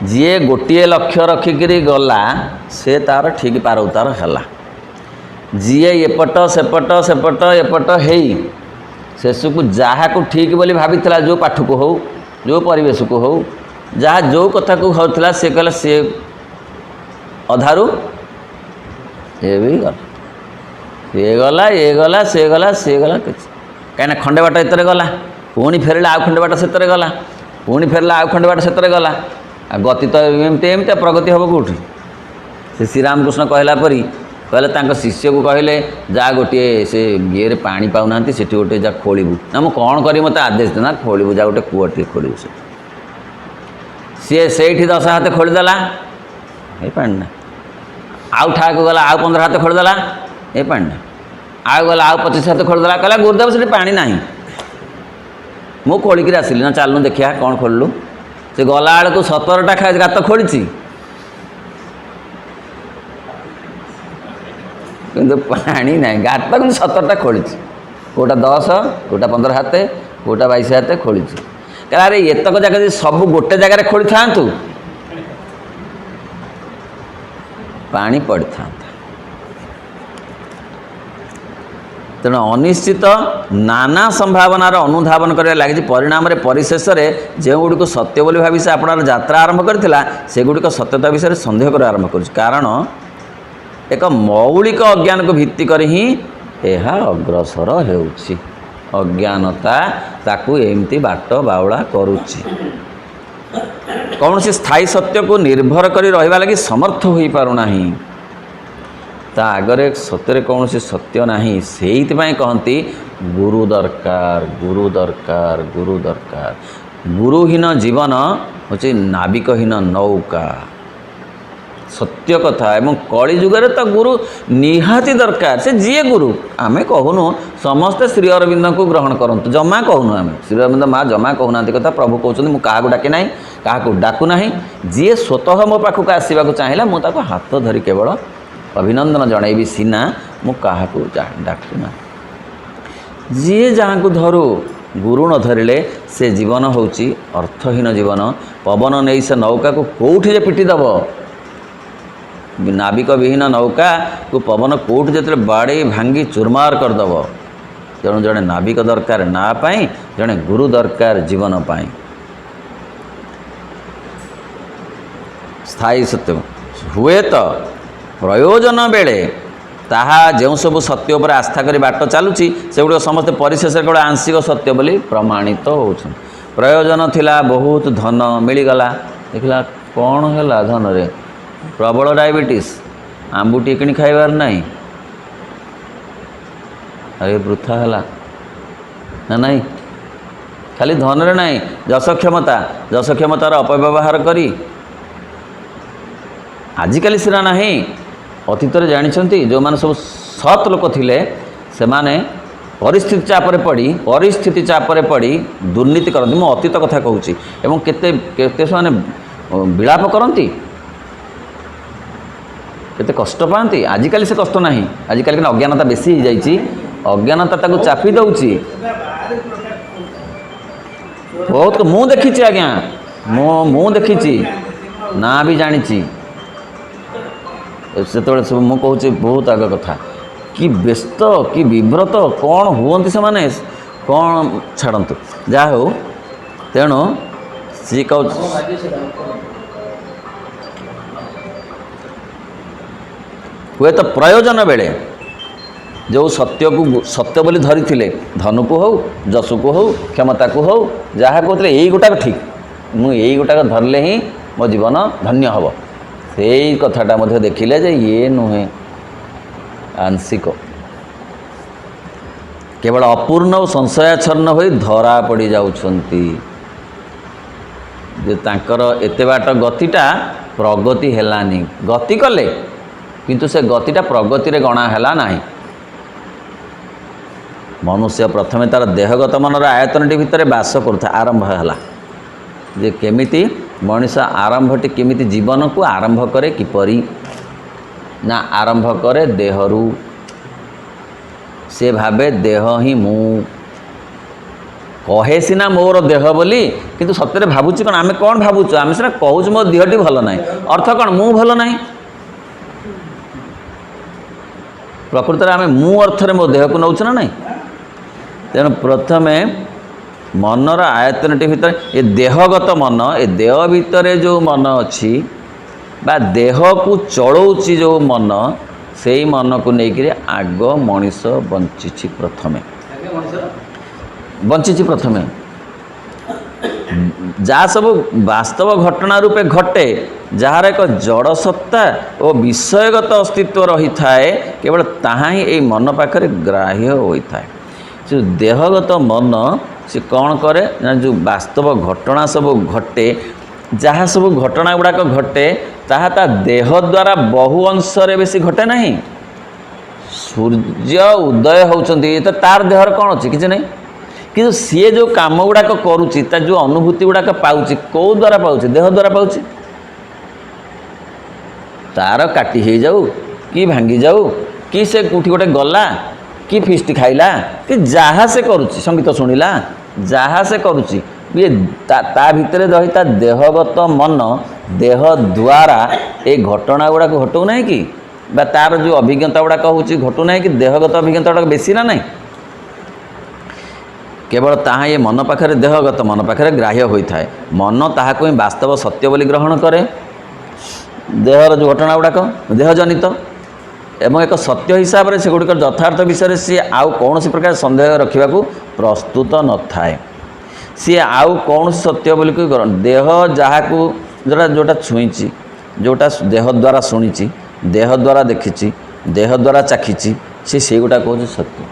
जी गोटे लक्ष्य रखिकी गला से तार ठीक पार उतार है जी एपट सेपट सेपट एपट है शेष को जहाँ को ठीक बोली भाभी जो पाठ को हो जो परिवेश को हो जहाँ जो कथा को होता से कहला सी अधारू ये भी गला ये गला सी गला सी गला कहीं खंडे बाट एत गला पुणी फेरला आउ खंडे बाट से गला पुणी फेरला आउ खंडे बाट से गला आ गति तो एमती प्रगति हम कौटी से श्रीरामकृष्ण कहला परी कहले शिष्य को कहले जा गोटे से ये पानी पाऊना से गोटे जा खोलू ना मुझे कौन करी मत आदेश देना खोलू जा गोटे कूआ टे खोलू सी से 10 हाथ खोलीदेला ये पानी ना आउ ठाक गला आउ 15 हाथ खोलीदेला ये पानी ना आउ गला आउ 25 हाथ खोलीदेला कहला गुरुदेव से पानी ना मुझे खोलिकी आसली ना चलू देखिया कौन खोलू से गला बेलू 17टा गात खोली किंतु पानी ना गात कि 17टा खोली कोटा 10 कोटा 15 हाथ कोटा 22 हाथ खोली कहला अरे एतक जगह सब गोटे जगार खोली था पानी पड़ी था तेणु अनिश्चित नाना संभावनार अनुधावन कर लगी परिणाम परिशेष में जो गुड़िक सत्य बोली भावी से आपणार यात्रा आरंभ करथिला से गुड़िक सत्यता विषय सन्देह कर आरंभ कर कारण एक मौलिक अज्ञान को भित्ति कर ही यह अग्रसर होउछि अज्ञानता ताकू एमती बाट बाउला करुछि कौन से स्थायी सत्य को निर्भर करी रहिबा लगी समर्थ होई पारुना ता आगरे सत्य कौन से सत्य नाही सेइथिपाई कहती गुरु दरकार गुरु दरकार गुरु दरकार गुरुहीन जीवन होछि नाविकहीन नौका सत्य कथा एवं कली जुगे तो गुरु निहाती दरकार से जी गुरु आमे कहूनु समस्ते श्री अरविंद को ग्रहण करंतु जमा कहूनु आमे श्री अरविंद माँ जमा कहूना कथा प्रभु कहते मुझे क्या डाके ना क्या डाकू ना जी स्वतः मो पाखक आसवा चाहिए मुझे हाथ धरी केवल अभिनंदन जनइबी सीना मु क्या डाकू ना जी जहाँ को धरू गुरु न धरिले से जीवन होची अर्थहीन जीवन पवन नहीं से नौका को कौटी पिटिदेव नाविक विहीन नौका को पवन कौट जो बाड़े भांगी चुरमार करदेव तेणु जड़े नाविक दरकार ना पाई जड़े गुरु दरकार जीवन पाई स्थायी सत्य हुए तो प्रयोजन बेले ताहा जो सब सत्य उपर आस्था करी बाट चलुची से गुड़ समस्त परिशेष केवल आंशिक सत्य बोली प्रमाणित होउछन प्रयोजन थिला बहुत धन मिलगला देखला कौन है धन रे प्रबल डायबिटीज आंबुटी किणी खाइबार नहीं अरे वृथा है ना नहीं खाली धन रे नहीं जस क्षमतार अपव्यवहार करी आजिकल सीना ना अतीत जानते जो मैंने सब सत लोक थिले से माने परिस्थिति चापर पड़ी दुर्नीति करती मो अतीत कथा कहूँ एवं केते केते से विलाप करती केते कष्ट पाती आजिकल से कष्ट ना आजिकल अज्ञानता बेसी हो जाइए अज्ञानता ताको चापी दौची बहुत मु देखी आज्ञा मु देखी ना भी जानी से सब मु कहूँ बहुत आग कथा कि व्यस्त कि विव्रत कौन हुअन्ति से माने कौन छाड़तु जा हो तेणु सी कह हुए तो प्रयोजन बेले जो सत्य को सत्य बोली धरी थिले धन को हो जस को हो क्षमता को हो जहाँ कहते यही गोटाक ठीक मुझे गोटाक धरले ही मो जीवन धन्य हम से कथाटा मध्य देखिले जे ये नुहे आंशिक केवल अपूर्ण और संशयाच्छन्न हो धरा पड़ जाउछंती जे तांकर एते बाट गतिटा प्रगति हेलानी गति कले किंतु से गतिटा प्रगति रे गणा हेला नाही मनुष्य प्रथमे तार देहगत मनर आयतनटी भितर बास करुथा आरंभ है जे केमिति मनीष आरंभटी केमिति जीवन को आरंभ करे किपरि ना आरंभ करे देहरु से भावे देह ही मु कहे सीना मोर देह बोली किंतु सत्य भावुची कौन आम कौन भावुचु आम सीना कहूँ मो देहटी भल ना अर्थ कौन मु भल ना प्रकृत में आम मु अर्थ मो देह को नौच ना नहीं तेणु प्रथमे मनर आयतनटी भितर ये देहगत मन ए देह भितर जो मन अच्छी बा देह को चलाऊँच जो मन से मन को लेकर आग मनीष बंची प्रथमे ଆଜ୍ଞା ମଣିଷ बंची प्रथमे जहाँ सब वास्तव घटना रूपे घटे जार एक जड़ सत्ता और विषयगत अस्तित्व रही थाए केवल ताहा ही ये मन पाखरे ग्राह्य होता है जो देहगत मन से कौन करे ना जो वास्तव घटना सब घटे जहाँ सब घटना गुड़ाक घटे ताहा ता देह द्वारा बहु अंश बेसी घटे नहीं सूर्य उदय होती तो तार देहर कौन अच्छी किसी नहीं कि सी जो कम गुड़ाक करुच्ची जो अनुभूति गुड़ाक पाँच कौ द्वारा पाँच देह द्वारा पाँच तार काटी हो जाऊ कि भांगी जाऊ कि से कौटी गोटे गला कि फिस्ट खाइला कि जहाँ से करुच्ची संगीत शुणिला जहाँ से करुच्ची ये ता भितर रही ता देहगत मन देह द्वारा ये घटना गुड़ाक घटू ना कि बा तार जो अभिज्ञता गुड़ाक होची घटू ना कि देहगत अभिज्ञता गुड़ाक बेसी ना नहीं केवल ताहा ये मन पाखरे देहगत मन पाखरे ग्राह्य होता है मन ताहा को ही वास्तव सत्य बोली ग्रहण करे देहर जो घटना गुड़ाक देहजनित एवं एक सत्य हिसाब से गुड़िक यथार्थ विषय सी आउ कौन प्रकार संदेह रखा प्रस्तुत न थाए सी आउ कौन सत्य बोली देह जहाँ को जोटा जोटा छुईची जोटा देह द्वारा शुणी देह द्वारा देखी देह द्वारा चाखी से गुटा कौन सत्य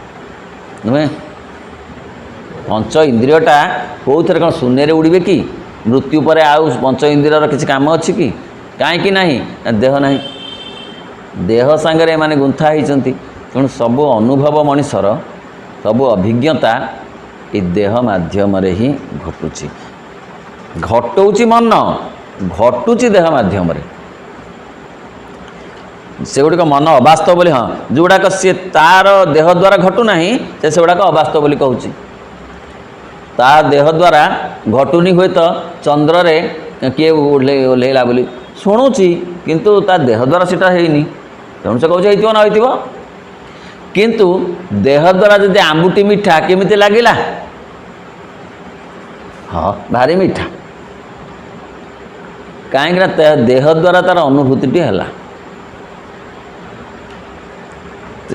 नुहे पंच इंद्रियटा कौ थे कौन शून्य उड़े कि मृत्यु पर आउ पंच इंद्रियर किसी काम अच्छी कि कहीं ना देह ना देह सांगे माने गुंथा होती तेणु सब अनुभव मनीषर सब अभिज्ञता ये देह माध्यम ही घटुची घटौची मन घटुची देह माध्यम से गुड़िक मन अवास्तव बोली हाँ जोड़ाक सी तार देह द्वारा घटुना से गुड़ाक अवास्तव बोली कहूँ ता देह द्वारा घटुनी हुए तो चंद्र रे किए ओह्लैला बोली शुणुची किंतु ता देह द्वारा सीटा है तेणु से कहे हो ना हो किंतु देह द्वारा जब आंबुटी मीठा केमी लगिला हाँ भारी मीठा कहीं देह द्वारा तार अनुभूति है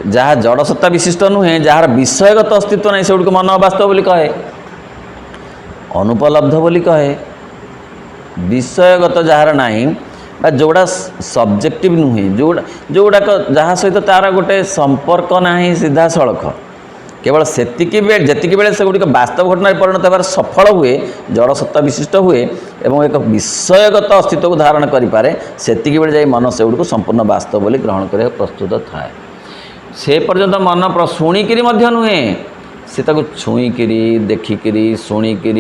जहाँ जड़सत्ता विशिष्ट नुहे जार विषयगत अस्तित्व नहीं से मन अवास्तव बोली कहे अनुपलब्ध बोली कहे विषयगत जार नहीं जोड़ा सब्जेक्टिव नुहे जोड़ाक जहाँ सहित तार गोटे संपर्क ना सीधा सड़क केवल सेतिकी बेले से गुड़िक वास्तव घटना परिणत होकर सफल हुए जड़सत्ता विशिष्ट हुए एवं एक विषयगत अस्तित्व को धारण करें सेतिकी बेले जाई मन से गुड़ संपूर्ण वास्तव बोली ग्रहण कर प्रस्तुत थाए से पर्यंत मन शुणिकी नुहे से छुईकी देखिकी शुणिकी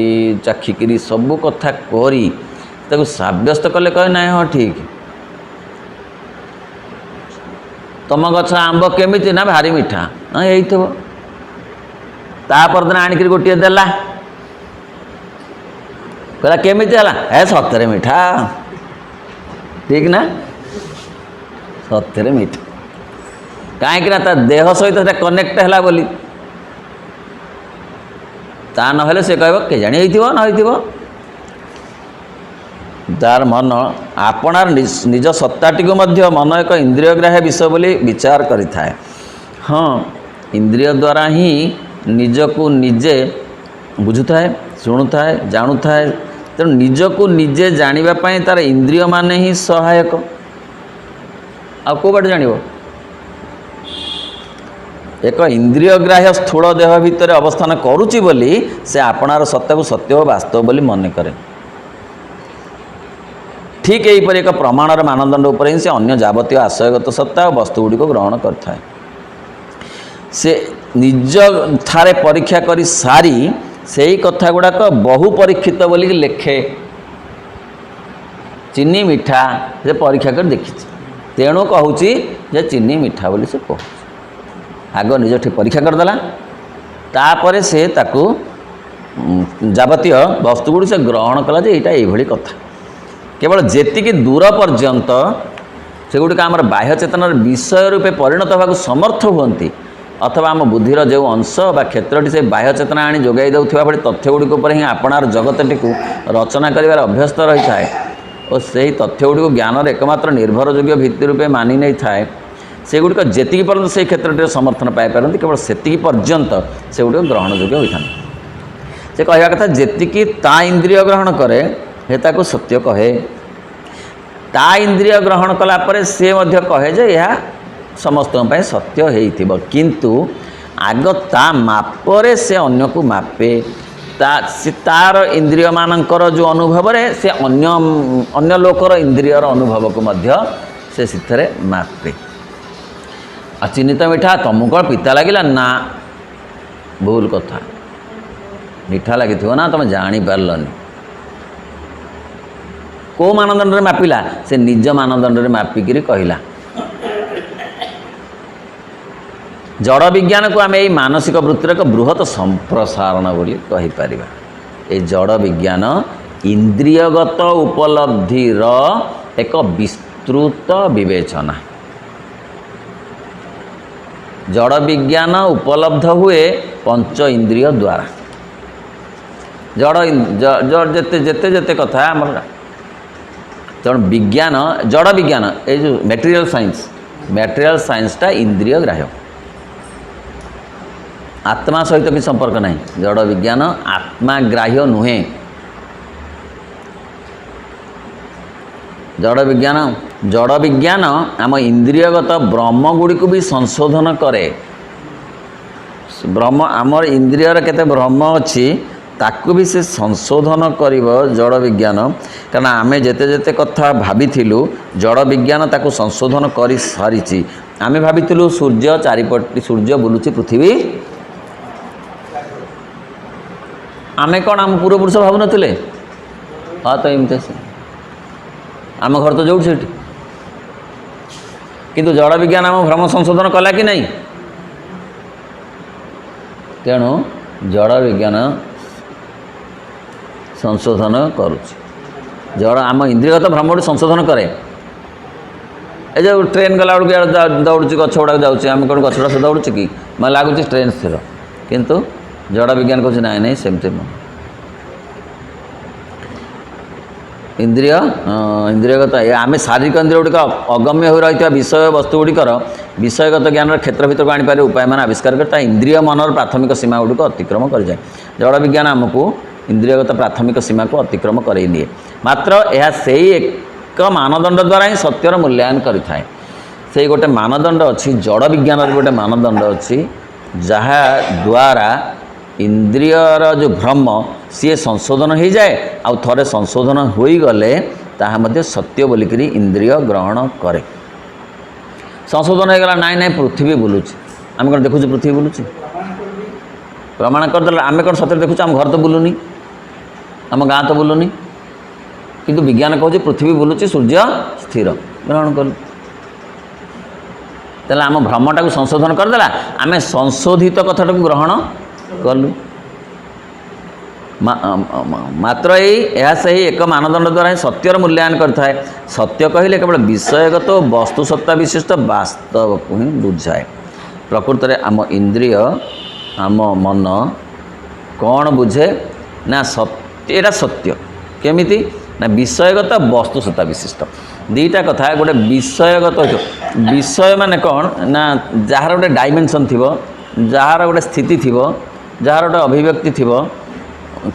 चाखिकी सबू कथा करी ताको सब्यस्त कले कहे ना हाँ ठीक तुम गछ आंब केमी ना भारी मीठा हाँ यही थो तापर दिन आणिक गोटे देला कहला केमी है सतरे मीठा ठीक ना सतरे मीठा कहीं देह सहित कनेक्ट है बोली ता ना से कह के जानी ना हो तार मन आपणार निज सत्ताटी को मध्य मन एक इंद्रियग्राह्य विषय बोली विचार करि थाए हाँ इंद्रिय द्वारा ही निज को निजे बुझुए शुणुए जाणुए तेणु निज को निजे जानापी तार इंद्रिय माने ही सहायक आ कौ बाट जान एक इंद्रियग्राह्य स्थूल देह भितर अवस्थान करुच्ची बोली से आपणार सत्ता को सत्य और वास्तव बोली मन करे ठीक यहीपर एक प्रमाणर मानदंड उपर ही से अन्य जावतीय आशयगत सत्ता और वस्तु गुड़ी को ग्रहण करता से निज थारे परीक्षा करी सारी से ही कथा गुड़ाक बहु परीक्षित बोली लेखे चीनी मीठा से परीक्षा कर देखी तेणु कहूँ जे चीनी मीठा बोली से कहूँ आग निज ठीक परीक्षा करदेला तापर से ताकू ଯାବତୀୟ ବସ୍ତୁଗୁଡ଼ିକୁ ସେ ଗ୍ରହଣ କଲା ଯେ ଏଇଟା ଏଇଭଳି କଥା। କେବଳ ଯେତିକି ଦୂର ପର୍ଯ୍ୟନ୍ତ ସେଗୁଡ଼ିକ ଆମର ବାହ୍ୟ ଚେତନାର ବିଷୟ ରୂପେ ପରିଣତ ହେବାକୁ ସମର୍ଥ ହୁଅନ୍ତି, ଅଥବା ଆମ ବୁଦ୍ଧିର ଯେଉଁ ଅଂଶ ବା କ୍ଷେତ୍ରଟି ସେ ବାହ୍ୟ ଚେତନା ଆଣି ଯୋଗାଇ ଦେଉଥିବା ଭଳି ତଥ୍ୟଗୁଡ଼ିକ ଉପରେ ହିଁ ଆପଣାର ଜଗତଟିକୁ ରଚନା କରିବାରେ ଅଭ୍ୟସ୍ତ ରହିଥାଏ ଓ ସେହି ତଥ୍ୟଗୁଡ଼ିକୁ ଜ୍ଞାନର ଏକମାତ୍ର ନିର୍ଭରଯୋଗ୍ୟ ଭିତ୍ତି ରୂପେ ମାନି ନେଇଥାଏ, ସେଗୁଡ଼ିକ ଯେତିକି ପର୍ଯ୍ୟନ୍ତ ସେହି କ୍ଷେତ୍ରଟିର ସମର୍ଥନ ପାଇପାରନ୍ତି କେବଳ ସେତିକି ପର୍ଯ୍ୟନ୍ତ ସେଗୁଡ଼ିକ ଗ୍ରହଣଯୋଗ୍ୟ ହୋଇଥାନ୍ତି। ସେ କହିବା କଥା ଯେତିକି ତା ଇନ୍ଦ୍ରିୟ ଗ୍ରହଣ କରେ ସେ ତାକୁ ସତ୍ୟ କହେ। ତା ଇନ୍ଦ୍ରିୟ ଗ୍ରହଣ କଲା ପରେ ସେ ମଧ୍ୟ କହେ ଯେ ଏହା ସମସ୍ତଙ୍କ ପାଇଁ ସତ୍ୟ ହେଇଥିବ, କିନ୍ତୁ ଆଗ ତା ମାପରେ ସେ ଅନ୍ୟକୁ ମାପେ। ସେ ତାର ଇନ୍ଦ୍ରିୟମାନଙ୍କର ଯେଉଁ ଅନୁଭବରେ ସେ ଅନ୍ୟ ଲୋକର ଇନ୍ଦ୍ରିୟର ଅନୁଭବକୁ ମଧ୍ୟ ସେ ସେଥିରେ ମାପେ। ଆଉ ଚିନି ତ ମିଠା, ତମକୁ କ'ଣ ପିତା ଲାଗିଲା? ନା, ଭୁଲ କଥା। ମିଠା ଲାଗିଥିବ ନା, ତୁମେ ଜାଣିପାରିଲନି। କେଉଁ ମାନଦଣ୍ଡରେ ମାପିଲା? ସେ ନିଜ ମାନଦଣ୍ଡରେ ମାପିକିରି କହିଲା। ଜଡ଼ ବିଜ୍ଞାନକୁ ଆମେ ଏଇ ମାନସିକ ବୃତ୍ତିର ଏକ ବୃହତ ସମ୍ପ୍ରସାରଣ ବୋଲି କହିପାରିବା। ଏ ଜଡ଼ ବିଜ୍ଞାନ ଇନ୍ଦ୍ରିୟଗତ ଉପଲବ୍ଧିର ଏକ ବିସ୍ତୃତ ବିବେଚନା। ଜଡ଼ ବିଜ୍ଞାନ ଉପଲବ୍ଧ ହୁଏ ପଞ୍ଚ ଇନ୍ଦ୍ରିୟ ଦ୍ୱାରା। ଯେତେ ଯେତେ କଥା ଆମର ତେଣୁ ବିଜ୍ଞାନ, ଜଡ଼ ବିଜ୍ଞାନ, ଏଇ ଯେଉଁ ମ୍ୟାଟେରିଆଲ ସାଇନ୍ସଟା ଇନ୍ଦ୍ରିୟ ଗ୍ରାହ୍ୟ, ଆତ୍ମା ସହିତ କିଛି ସମ୍ପର୍କ ନାହିଁ। ଜଡ଼ ବିଜ୍ଞାନ ଆତ୍ମା ଗ୍ରାହ୍ୟ ନୁହେଁ। ଜଡ଼ ବିଜ୍ଞାନ ଆମ ଇନ୍ଦ୍ରିୟଗତ ଭ୍ରମଗୁଡ଼ିକୁ ବି ସଂଶୋଧନ କରେ। ଆମର ଇନ୍ଦ୍ରିୟର କେତେ ଭ୍ରମ ଅଛି ତାକୁ ବି ସେ ସଂଶୋଧନ କରିବ ଜଡ଼ ବିଜ୍ଞାନ। କାରଣ ଆମେ ଯେତେ ଯେତେ କଥା ଭାବିଥିଲୁ ଜଡ଼ ବିଜ୍ଞାନ ତାକୁ ସଂଶୋଧନ କରିସାରିଛି। ଆମେ ଭାବିଥିଲୁ ସୂର୍ଯ୍ୟ ଚାରିପଟେ ସୂର୍ଯ୍ୟ ବୁଲୁଛି ପୃଥିବୀ। ଆମେ କ'ଣ ଆମ ପୂର୍ବପୁରୁଷ ଭାବୁନଥିଲେ? ହଁ, ତ ଏମିତି ଆମ ଘର ତ ଯୋଉଠି ସେଠି। କିନ୍ତୁ ଜଡ଼ ବିଜ୍ଞାନ ଆମ ଭ୍ରମ ସଂଶୋଧନ କଲା କି ନାହିଁ? ତେଣୁ ଜଡ଼ ବିଜ୍ଞାନ ସଂଶୋଧନ କରୁଛି। ଆମ ଇନ୍ଦ୍ରିୟଗତ ଭ୍ରମଟି ସଂଶୋଧନ କରେ। ଏ ଯେଉଁ ଟ୍ରେନ୍ ଗଲାବେଳକୁ ଦୌଡ଼ୁଛି, ଗଛ ଗୁଡ଼ାକ ଯାଉଛି, ଆମେ କ'ଣ ଗଛ ଗୁଡ଼ାକ ଦୌଡ଼ୁଛି କି? ମାନେ ଲାଗୁଛି ଟ୍ରେନ୍ ସ୍ଥିର, କିନ୍ତୁ ଜଡ଼ ବିଜ୍ଞାନ କହୁଛି ନାଇଁ ସେମିତି ନୁହଁ। ଇନ୍ଦ୍ରିୟଗତ ଆମେ ଶାରୀରିକ ଇନ୍ଦ୍ରିୟ ଗୁଡ଼ିକ ଅଗମ୍ୟ ହୋଇ ରହିଥିବା ବିଷୟ ବସ୍ତୁ ଗୁଡ଼ିକର ବିଷୟଗତ ଜ୍ଞାନର କ୍ଷେତ୍ର ଭିତରକୁ ଆଣିପାରିବା ଉପାୟମାନ ଆବିଷ୍କାର କରି ତା ଇନ୍ଦ୍ରିୟ ମନର ପ୍ରାଥମିକ ସୀମା ଗୁଡ଼ିକ ଅତିକ୍ରମ କରିଯାଏ। ଜଡ଼ ବିଜ୍ଞାନ ଆମକୁ ଇନ୍ଦ୍ରିୟଗତ ପ୍ରାଥମିକ ସୀମାକୁ ଅତିକ୍ରମ କରାଇ ନିଏ। ମାତ୍ର ଏହା ସେଇ ଏକ ମାନଦଣ୍ଡ ଦ୍ୱାରା ହିଁ ସତ୍ୟର ମୂଲ୍ୟାୟନ କରିଥାଏ। ସେଇ ଗୋଟେ ମାନଦଣ୍ଡ ଅଛି, ଜଡ଼ ବିଜ୍ଞାନର ଗୋଟେ ମାନଦଣ୍ଡ ଅଛି, ଯାହା ଦ୍ୱାରା ଇନ୍ଦ୍ରିୟର ଯେଉଁ ଭ୍ରମ ସିଏ ସଂଶୋଧନ ହୋଇଯାଏ। ଆଉ ଥରେ ସଂଶୋଧନ ହୋଇଗଲେ ତାହା ମଧ୍ୟ ସତ୍ୟ ବୋଲିକିରି ଇନ୍ଦ୍ରିୟ ଗ୍ରହଣ କରେ। ସଂଶୋଧନ ହୋଇଗଲା, ନାଇଁ ପୃଥିବୀ ବୁଲୁଛି। ଆମେ କ'ଣ ଦେଖୁଛୁ ପୃଥିବୀ ବୁଲୁଛି? ପ୍ରମାଣ କରିଦେଲେ। ଆମେ କ'ଣ ସତରେ ଦେଖୁଛୁ? ଆମ ଘର ତ ବୁଲୁନି, ଆମ ଗାଁ ତ ବୁଲୁନି, କିନ୍ତୁ ବିଜ୍ଞାନ କହୁଛି ପୃଥିବୀ ବୁଲୁଛି, ସୂର୍ଯ୍ୟ ସ୍ଥିର। ଗ୍ରହଣ କଲୁ। ତାହେଲେ ଆମ ଭ୍ରମଟାକୁ ସଂଶୋଧନ କରିଦେଲା, ଆମେ ସଂଶୋଧିତ କଥାଟାକୁ ଗ୍ରହଣ କଲୁ। ମାତ୍ର ଏହା ସେହି ଏକ ମାନଦଣ୍ଡ ଦ୍ୱାରା ହିଁ ସତ୍ୟର ମୂଲ୍ୟାୟନ କରିଥାଏ। ସତ୍ୟ କହିଲେ କେବଳ ବିଷୟଗତ ଓ ବସ୍ତୁସତ୍ତା ବିଶିଷ୍ଟ ବାସ୍ତବକୁ ହିଁ ବୁଝାଏ। ପ୍ରକୃତରେ ଆମ ଇନ୍ଦ୍ରିୟ, ଆମ ମନ କ'ଣ ବୁଝେ? ନା ଏଇଟା ସତ୍ୟ। କେମିତି? ନା ବିଷୟଗତ ବସ୍ତୁସତ୍ତା ବିଶିଷ୍ଟ। ଦୁଇଟା କଥା। ଗୋଟେ ବିଷୟଗତ, ବିଷୟ ମାନେ କ'ଣ? ନା ଯାହାର ଗୋଟେ ଡାଇମେନସନ୍ ଥିବ, ଯାହାର ଗୋଟେ ସ୍ଥିତି ଥିବ, ଯାହାର ଗୋଟେ ଅଭିବ୍ୟକ୍ତି ଥିବ,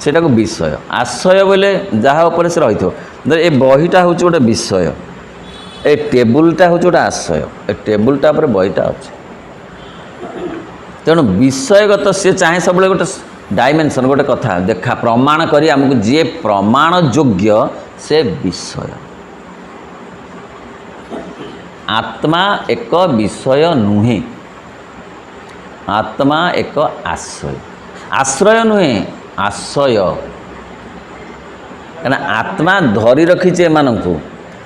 ସେଟାକୁ ବିଷୟ। ଆଶୟ ବୋଲେ ଯାହା ଉପରେ ସେ ରହିଥିବ। ଏ ବହିଟା ହେଉଛି ଗୋଟେ ବିଷୟ, ଏ ଟେବୁଲଟା ହେଉଛି ଗୋଟେ ଆଶୟ, ଏ ଟେବୁଲଟା ଉପରେ ବହିଟା ଅଛି। ତେଣୁ ବିଷୟଗତ ସିଏ ଚାହେଁ ସବୁବେଳେ ଗୋଟେ ଡାଇମେନସନ୍, ଗୋଟେ କଥା ଦେଖା, ପ୍ରମାଣ କରି ଆମକୁ ଯିଏ ପ୍ରମାଣ ଯୋଗ୍ୟ ସେ ବିଷୟ। ଆତ୍ମା ଏକ ବିଷୟ ନୁହେଁ, ଆତ୍ମା ଏକ ଆଶ୍ରୟ। ଆଶ୍ରୟ ନୁହେଁ, ଆଶୟ। କାରଣ ଆତ୍ମା ଧରି ରଖିଛି ଏମାନଙ୍କୁ,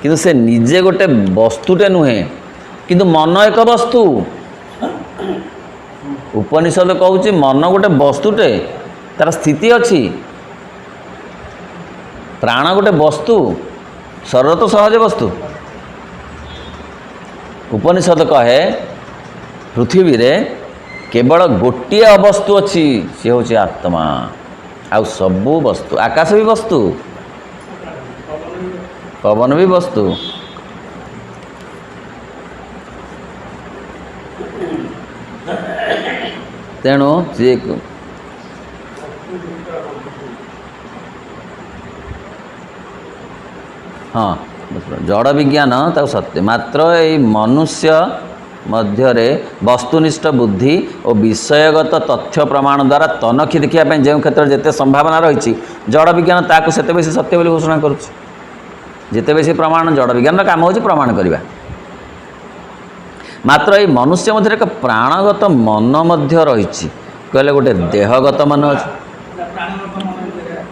କିନ୍ତୁ ସେ ନିଜେ ଗୋଟେ ବସ୍ତୁଟେ ନୁହେଁ। କିନ୍ତୁ ମନ ଏକ ବସ୍ତୁ। ଉପନିଷଦ କହୁଛି ମନ ଗୋଟେ ବସ୍ତୁଟେ, तार स्थिति अच्छी। प्राण गोटे वस्तु, शरीर तो सहज वस्तु। उपनिषद कहे पृथ्वी रे केवल गोटे अवस्तु अच्छी, सी हूँ आत्मा। आउ सबू वस्तु, आकाश भी वस्तु, पवन भी वस्तु। तेणु सी हाँ जड़ विज्ञान ताको सत्य, मात्र ये मनुष्य मध्यरे वस्तुनिष्ठ बुद्धि और विषयगत तथ्य प्रमाण द्वारा तनखी देखा जो क्षेत्र जिते संभावना रही जड़ विज्ञान ताको सेते बेसी सत्य बोली घोषणा करुच्ची। जिते बेसी प्रमाण जड़ विज्ञान काम हो प्रमाण करवा। मात्र ये मनुष्य मध्य एक प्राणगत मन मध्य रही कहले गोटे देहगत मन अच्छे,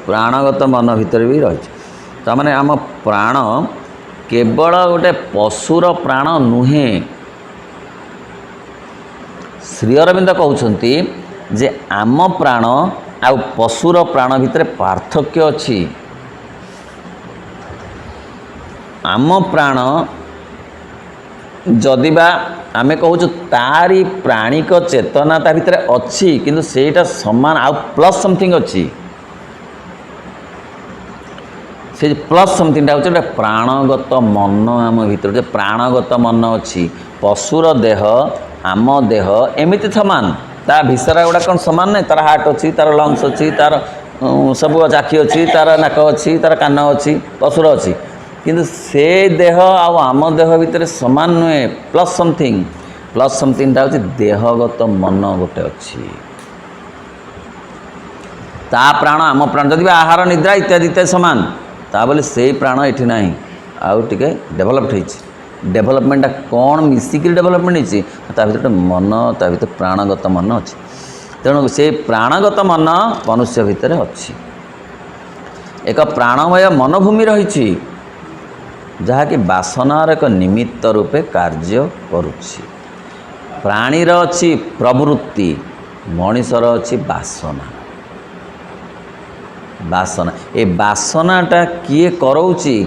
प्राणगत मन भितर भी रही। ताने आम प्राण केवल गोटे पशुर प्राण नुहे। श्री अरविंद कहते जे आम प्राण आ पशुर प्राण भितर पार्थक्य अच्छी। आम प्राण जदिबा आमे कहूँ तारी प्राणिक चेतना ता भितर अच्छी, किंतु सेटा समान आ प्लस समथिंग अच्छी। से प्लस समथिंग हूँ प्राणगत मन आम भीतर जो प्राणगत मन अच्छी। पशुर देह आम देह एमती समान, ता भिसरा गुड़ा कौन समान नहीं। तार हार्ट अच्छी, तार लंग्स अच्छी, तार सब आखि अच्छी, तार नाक अच्छी, तार कान अच्छी, पशुर अच्छी। किंतु से देह आम देह भितर समान नुहे, प्लस समथिंग। प्लस समथिंग हूँ देहगत मन गोटे अच्छी। ता प्राण आम प्राण जदि आहार निद्रा इत्यादि इत्यादि समान, ता बोले से प्राण ये ना आउ टे डेभलप्ड हो। डेभलपमेंटा कौन मिसिक डेभलपमेंट होता भर मन, ता भर प्राणगत मन अच्छी। तेणु से प्राणगत मन मनुष्य भितर अच्छी। एक प्राणमय मनभूमि रही जहाँकि वासनार एक निमित्त रूपे कार्य करुच्ची। प्राणीर अच्छी प्रवृत्ति, मनीषर अच्छी वासना। वासना ए वासनाटा किए करौची?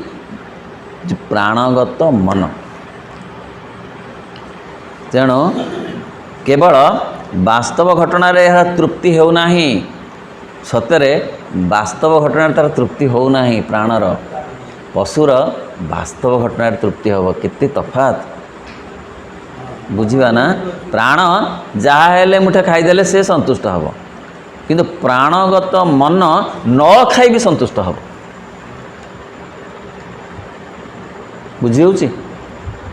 प्राणगत मन। तेणु केवल वास्तव घटना यह तृप्ति होना। सतरे वास्तव घटना तार तृप्ति होना प्राणर। पशुर वास्तव घटना तृप्ति हम केते तफात बुझा ना। प्राण जहाँ हेले मुठे खाईदेले से संतुष्ट हम, किंतु प्राणगत मन न खाई भी संतुष्ट हम। बुझी होची?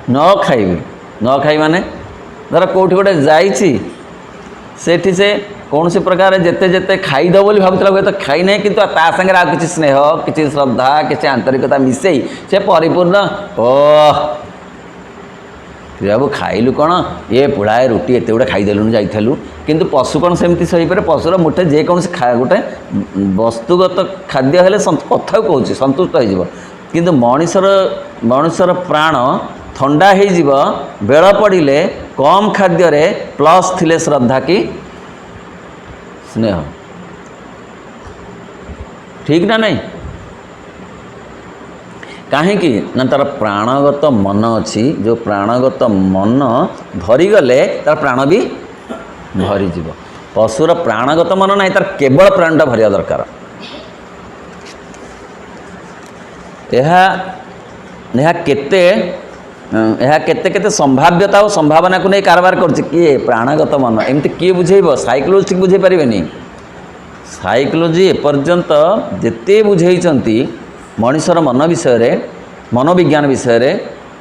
न खाइबी, न खाई माने धर कौटी गोटे जाइछि सेठी से कौन सी प्रकार जेते जेते खाईद बोली भावुला हुए तो खाई ना, कि ता संगे आ किसी स्नेह, किसी श्रद्धा, किसी आंतरिकता मिसई से परिपूर्ण ओह बाबू खाइलु कौन ये पुड़ाए रुटी एत गुड़ा खाईदेलु जाइलु। किंतु पशु कौन सेमती सहीपे? पशुर मुठे जेकोसी गोटे वस्तुगत खाद्य हेले कथा कहूँ संतुष्ट हो। किंतु मनुष्यर प्राण ठंडा हो बेल पड़े कम खाद्य रे प्लस थिले श्रद्धा की स्नेह। ठीक ना नहीं? कहीं ना तार प्राणगत मन अच्छी। जो प्राणगत मन भरीगले तार प्राण भी भरीज। पशुर प्राणगत मन ना, तार केवल प्राणटा भरिया दरकार। यह केते केते संभाव्यता और संभावना को नहीं कारबार कर किए प्राणगत मन। एमती किए बुझेब? साइकोलोजी ठीक बुझे पारे। साइकोलोजी एपर्यंत जिते बुझेइचंती मनुष्यर मन विषय, मनोविज्ञान विषय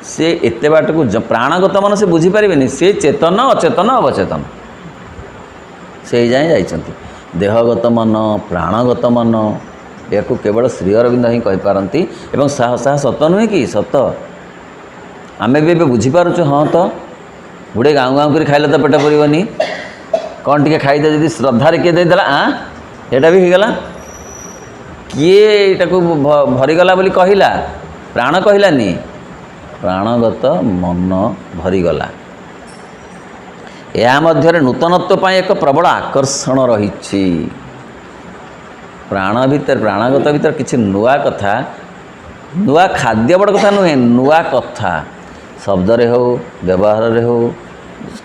से एते बाट को प्राणगत मन से बुझी पारे। से चेतन अचेतन अवचेतन से जाए जाइछंती। देहगत मन, प्राणगत मन या केवल श्री अरविंद ही कहीपारती। एवं साह सत नुहे कि सत आमे भी बुझीपारुचु। हाँ तो गुड़े गाँव गाँव कर खाइले तो पेट पुरनी। कौन टे खाईदे जब श्रद्धा किए देदेला एटा भी होगला। किए एटा को भरीगला बोली कहला? प्राण कहलानी, प्राणगत मन भरीगला। या मध्य नूतनत्व एक प्रबल आकर्षण रही। प्राण भितर प्राणगत भितर किसी नुआ कथा नुआ खाद्य बड़ कथा नुहे नुआ कथा शब्द रे हो व्यवहार रे हो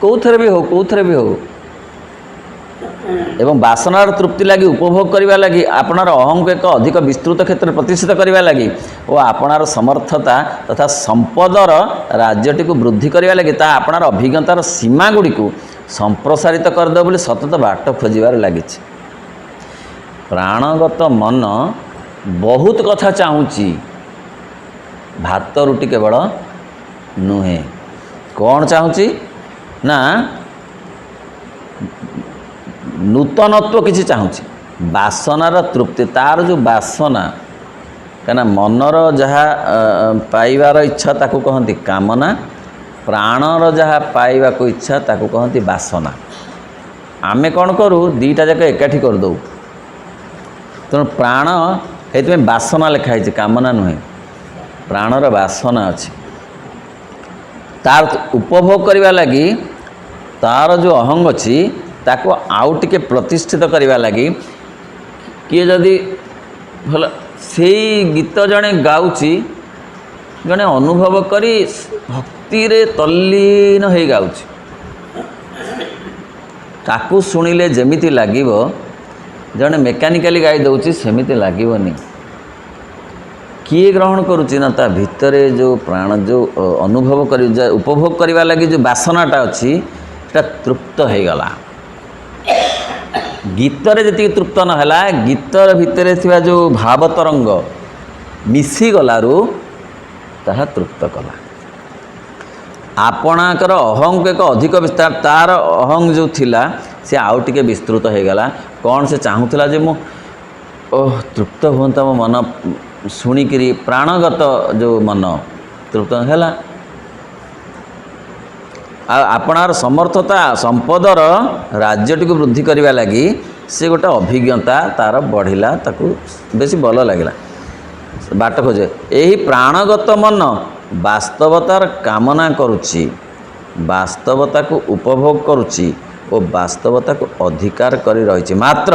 कौथरे भी हो एवं वासनार तृप्ति लगी उपभोग करने लगी आपनार अहंक एक अधिक विस्तृत क्षेत्र में प्रतिष्ठित करने लगी और आपनार समर्थता तथा संपदर राज्यटी को वृद्धि करने लगी ता आपनार अभिज्ञतार सीमा गुड़ी को संप्रसारित करदे बोली सतत बाट खोजार लगी। प्राणगत मन बहुत कथा चाहूँची भात रुटी केवल नुहे कौन चाहूँची ना नूतनत्व किसी चाहूँची बासनार तृप्ति तार जो बासना कहीं मनर जहाँ पाइबार इच्छा ताकू कहती कामना प्राणर जहाँ पाइबा को इच्छा ताकू कहती बासना आमे कौन करूँ दीटा जाक एकाठी करदे तेणु प्राण ये बासना लिखाई कामना नुहे प्राणर बासना अच्छी तार उपभोग करने लगी तार जो अहंग अच्छी ताको आउ टिके प्रतिष्ठित करने लगी किए जदि भल से गीत जड़े गाउची जड़े अनुभव करी भक्ति रे तल्लीन हो गाउची ताकू शुणिले जेमिति लागिबो जड़े मेकानिकाली गाई दौची सेमिति लागिबोनी किए ग्रहण करुच्ची ना ता भितरे जो प्राण जो अनुभव कर उपभोग करने लगी जो बासनाटा अच्छी तृप्त हो गला गीतरे जी तृप्त नहला गीतर भितर थिबा जो भाव तरंग मिसी गलारू ताहा तृप्त कला आपणाकर अहंग एक अधिक विस्तार तार अहंग जो थिला से आउ टिके विस्तृत हो गला कौन से चाहूला जे मु तृप्त हुंता मो मन शुणिकी प्राणगत जो मन तृप्त है आपणार समर्थता संपदर राज्यटी को वृद्धि करने लगी से गोटे अभिज्ञता तार बढ़िला ताकू बेसी भल लगे बाट खोजे यही प्राणगत मन वास्तवतार कामना करुच्ची वास्तवता को उपभोग करुच्ची और वास्तवता को अधिकार करी रही मात्र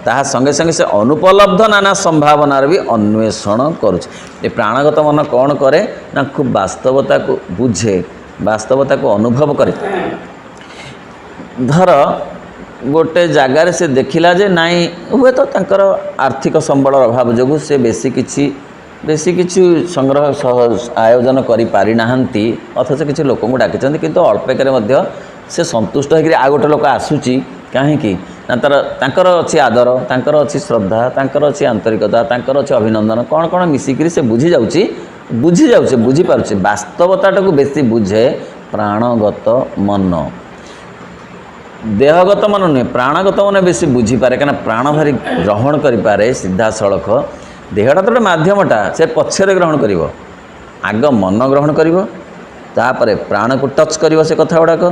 ताहा संगे संगे से अनुपलब्ध नाना संभावनार भी अन्वेषण करुच्ची ये प्राणगत मन कौन करे ना खूब वास्तवता को बुझे वास्तवता को अनुभव करे धर गोटे जगार से देखिला जे नाई हुए तो तांकर आर्थिक संबल अभाव जो से बेसी किछि संग्रह आयोजन करि पारि नाहंती अथच किछि लोक को डाकिचंती किंतु अल्पेकर मध्य से संतुष्ट होकर आ गोटे लोक आसुची कहीं ना तांकर अच्छी आदर तांकर अच्छी श्रद्धा तांकर अच्छी आंतरिकता तांकर अच्छी अभिनंदन कौन कौन मिसिकी से बुझी जाउची बुझी पारुची वास्तवताटा को बेसी बुझे प्राणगत मन देहगत मन नुहे प्राणगत मन बेसी बुझी पारे कहीं प्राण भारी ग्रहण करें सीधा सड़क देहटा तो मध्यमटा से पछरे ग्रहण कर आग मन ग्रहण कर प्राण को टच कर से कथा गुड़ाक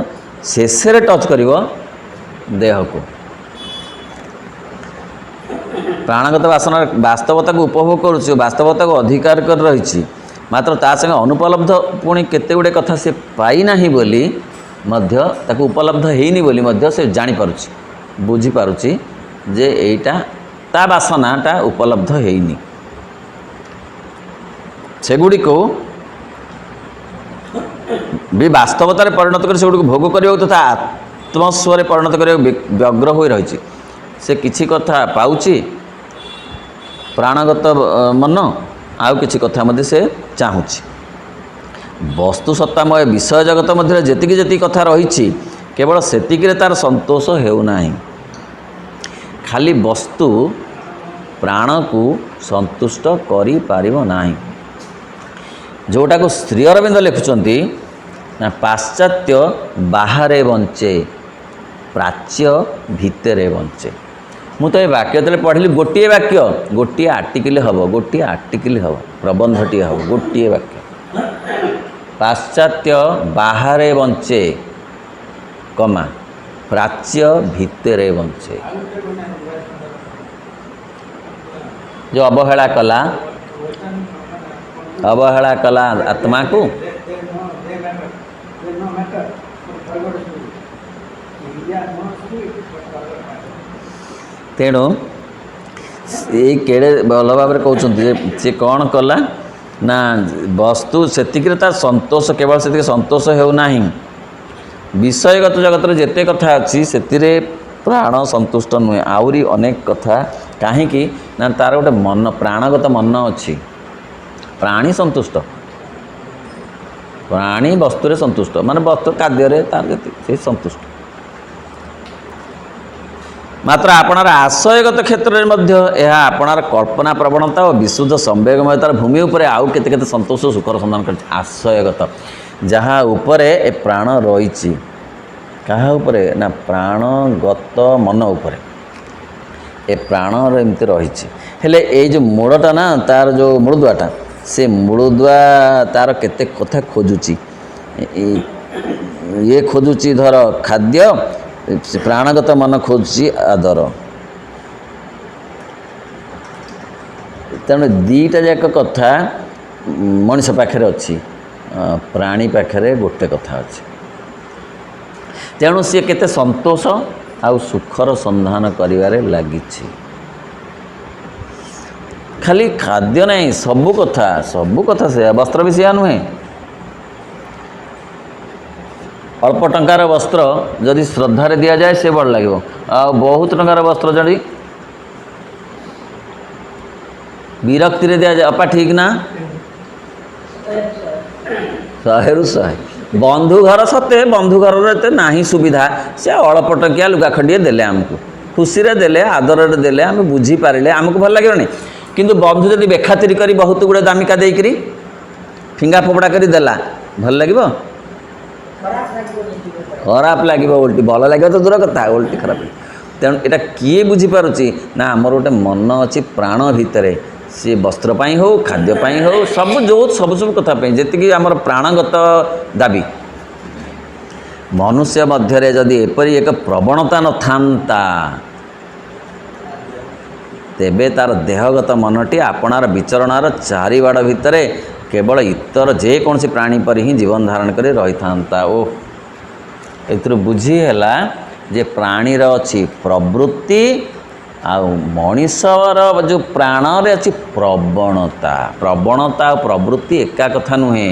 शेष टच कर देह को प्राणगत वासना वास्तवता को उपभोग करुच्ची वास्तवता को अधिकार कर रही मात्र ता संगे अनुपलब्ध पुणी केते गुड़े कथा से पाई नाही बोली मध्य ताको उपलब्ध हेनी बोली मध्य से जानी पारुची बुझी पारुची जे एटा ता वासनाटा उपलब्ध हेनी सेगुड़ी को भी वास्तवतार परिणत कर सेगुड़ी को भोग करने तथा आत्मस्वर परिणत कर व्यग्र हो रही से किछि कथा पाउची प्राणगत मन आउ किछि कथा मध्य से चाहूँची वस्तु सत्तामय विषय जगत मध्य जी कथा रही केवल सेतिकिरे तार संतोष हेउना खाली वस्तु प्राण को संतुष्ट करि पारिबो नाही जोटा को श्री अरविंद लिखुचंती ना पाश्चात्य बाहरे बंचे प्राच्य भितरे बंचे मु तो ये वाक्य तेरे पढ़ी गोटे वाक्य गोटे आर्टिकल हम प्रबंधटी हम गोटे वाक्य पाश्चात्य बाहरे बंचे कमा प्राच्य भितरे बंचे जो अवहेला कला आत्मा को तेणु ଏଇ କେଡ଼େ ଭଲ ଭାବରେ କହୁଛନ୍ତି ଯେ ସେ କ'ଣ କଲା ନା ବସ୍ତୁ ସେତିକିରେ ତାର ସନ୍ତୋଷ, କେବଳ ସେତିକି ସନ୍ତୋଷ ହେଉନାହିଁ, ବିଷୟଗତ ଜଗତରେ ଯେତେ କଥା ଅଛି ସେଥିରେ ପ୍ରାଣ ସନ୍ତୁଷ୍ଟ ନୁହେଁ, ଆହୁରି ଅନେକ କଥା। କାହିଁକି ନା ତାର ଗୋଟେ ମନ, ପ୍ରାଣଗତ ମନ ଅଛି। ପ୍ରାଣୀ ସନ୍ତୁଷ୍ଟ, ପ୍ରାଣୀ ବସ୍ତୁରେ ସନ୍ତୁଷ୍ଟ, ମାନେ ବସ୍ତୁ ଖାଦ୍ୟରେ ତାର ଯେତିକି ସେ ସନ୍ତୁଷ୍ଟ। ମାତ୍ର ଆପଣର ଆଶୟଗତ କ୍ଷେତ୍ରରେ ମଧ୍ୟ ଏହା ଆପଣର କଳ୍ପନା ପ୍ରବଣତା ଓ ବିଶୁଦ୍ଧ ସମ୍ବେଗମୟତାର ଭୂମି ଉପରେ ଆଉ କେତେ କେତେ ସନ୍ତୋଷ ଓ ସୁଖର ସନ୍ଧାନ କରିଛି। ଆଶୟଗତ, ଯାହା ଉପରେ ଏ ପ୍ରାଣ ରହିଛି। କାହା ଉପରେ ନା ପ୍ରାଣଗତ ମନ ଉପରେ ଏ ପ୍ରାଣର ଏମିତି ରହିଛି। ହେଲେ ଏଇ ଯେଉଁ ମୂଳଟା ନା, ତାର ଯେଉଁ ମୂଳଦୁଆଟା, ସେ ମୂଳଦୁଆ ତାର କେତେ କଥା ଖୋଜୁଛି। ଇଏ ଖୋଜୁଛି ଧର ଖାଦ୍ୟ, ପ୍ରାଣଗତ ମନ ଖୋଜୁଛି ଆଦର। ତେଣୁ ଦୁଇଟା ଯାକ କଥା ମଣିଷ ପାଖରେ ଅଛି, ପ୍ରାଣୀ ପାଖରେ ଗୋଟେ କଥା ଅଛି। ତେଣୁ ସିଏ କେତେ ସନ୍ତୋଷ ଆଉ ସୁଖର ସନ୍ଧାନ କରିବାରେ ଲାଗିଛି। ଖାଲି ଖାଦ୍ୟ ନାହିଁ, ସବୁ କଥା ସେୟା। ବସ୍ତ୍ର ବି ସେୟା ନୁହେଁ। ଅଳ୍ପ ଟଙ୍କାର ବସ୍ତ୍ର ଯଦି ଶ୍ରଦ୍ଧାରେ ଦିଆଯାଏ ସେ ଭଲ ଲାଗିବ, ଆଉ ବହୁତ ଟଙ୍କାର ବସ୍ତ୍ର ଯଦି ବିରକ୍ତିରେ ଦିଆଯାଏ, ଅପା ଠିକ୍ ନା? 100ରୁ 100। ବନ୍ଧୁ ଘର ସତେ, ବନ୍ଧୁ ଘରର ଏତେ ନାହିଁ ସୁବିଧା, ସେ ଅଳ୍ପ ଟଙ୍କିଆ ଲୁଗା ଖଣ୍ଡିଏ ଦେଲେ, ଆମକୁ ଖୁସିରେ ଦେଲେ, ଆଦରରେ ଦେଲେ, ଆମେ ବୁଝିପାରିଲେ ଆମକୁ ଭଲ ଲାଗିବନି। କିନ୍ତୁ ବନ୍ଧୁ ଯଦି ବେଖାତିରି କରି ବହୁତ ଗୁଡ଼ିଏ ଦାମିକା ଦେଇକରି ଫିଙ୍ଗା ଫୋପଡ଼ା କରି ଦେଲା, ଭଲ ଲାଗିବ? ଖରାପ ଲାଗିବ। ଓଲଟି ଭଲ ଲାଗିବ ତ ଦୂର କଥା, ଓଲଟି ଖରାପ। ତେଣୁ ଏଇଟା କିଏ ବୁଝିପାରୁଛି ନା ଆମର ଗୋଟେ ମନ ଅଛି ପ୍ରାଣ ଭିତରେ, ସିଏ ବସ୍ତ୍ର ପାଇଁ ହେଉ, ଖାଦ୍ୟ ପାଇଁ ହେଉ, ସବୁ କଥା ପାଇଁ ଯେତିକି ଆମର ପ୍ରାଣଗତ ଦାବି। ମନୁଷ୍ୟ ମଧ୍ୟରେ ଯଦି ଏପରି ଏକ ପ୍ରବଣତା ନଥାନ୍ତା, ତେବେ ତାର ଦେହଗତ ମନଟି ଆପଣାର ବିଚରଣର ଚାରିବାଡ଼ ଭିତରେ କେବଳ ଇତର ଯେକୌଣସି ପ୍ରାଣୀ ପରି ହିଁ ଜୀବନ ଧାରଣ କରି ରହିଥାନ୍ତା। ଓ ଏଥିରୁ ବୁଝି ହେଲା ଯେ ପ୍ରାଣୀର ଅଛି ପ୍ରବୃତ୍ତି, ଆଉ ମଣିଷର ଯେଉଁ ପ୍ରାଣରେ ଅଛି ପ୍ରବଣତା। ପ୍ରବଣତା ଆଉ ପ୍ରବୃତ୍ତି ଏକା କଥା ନୁହେଁ।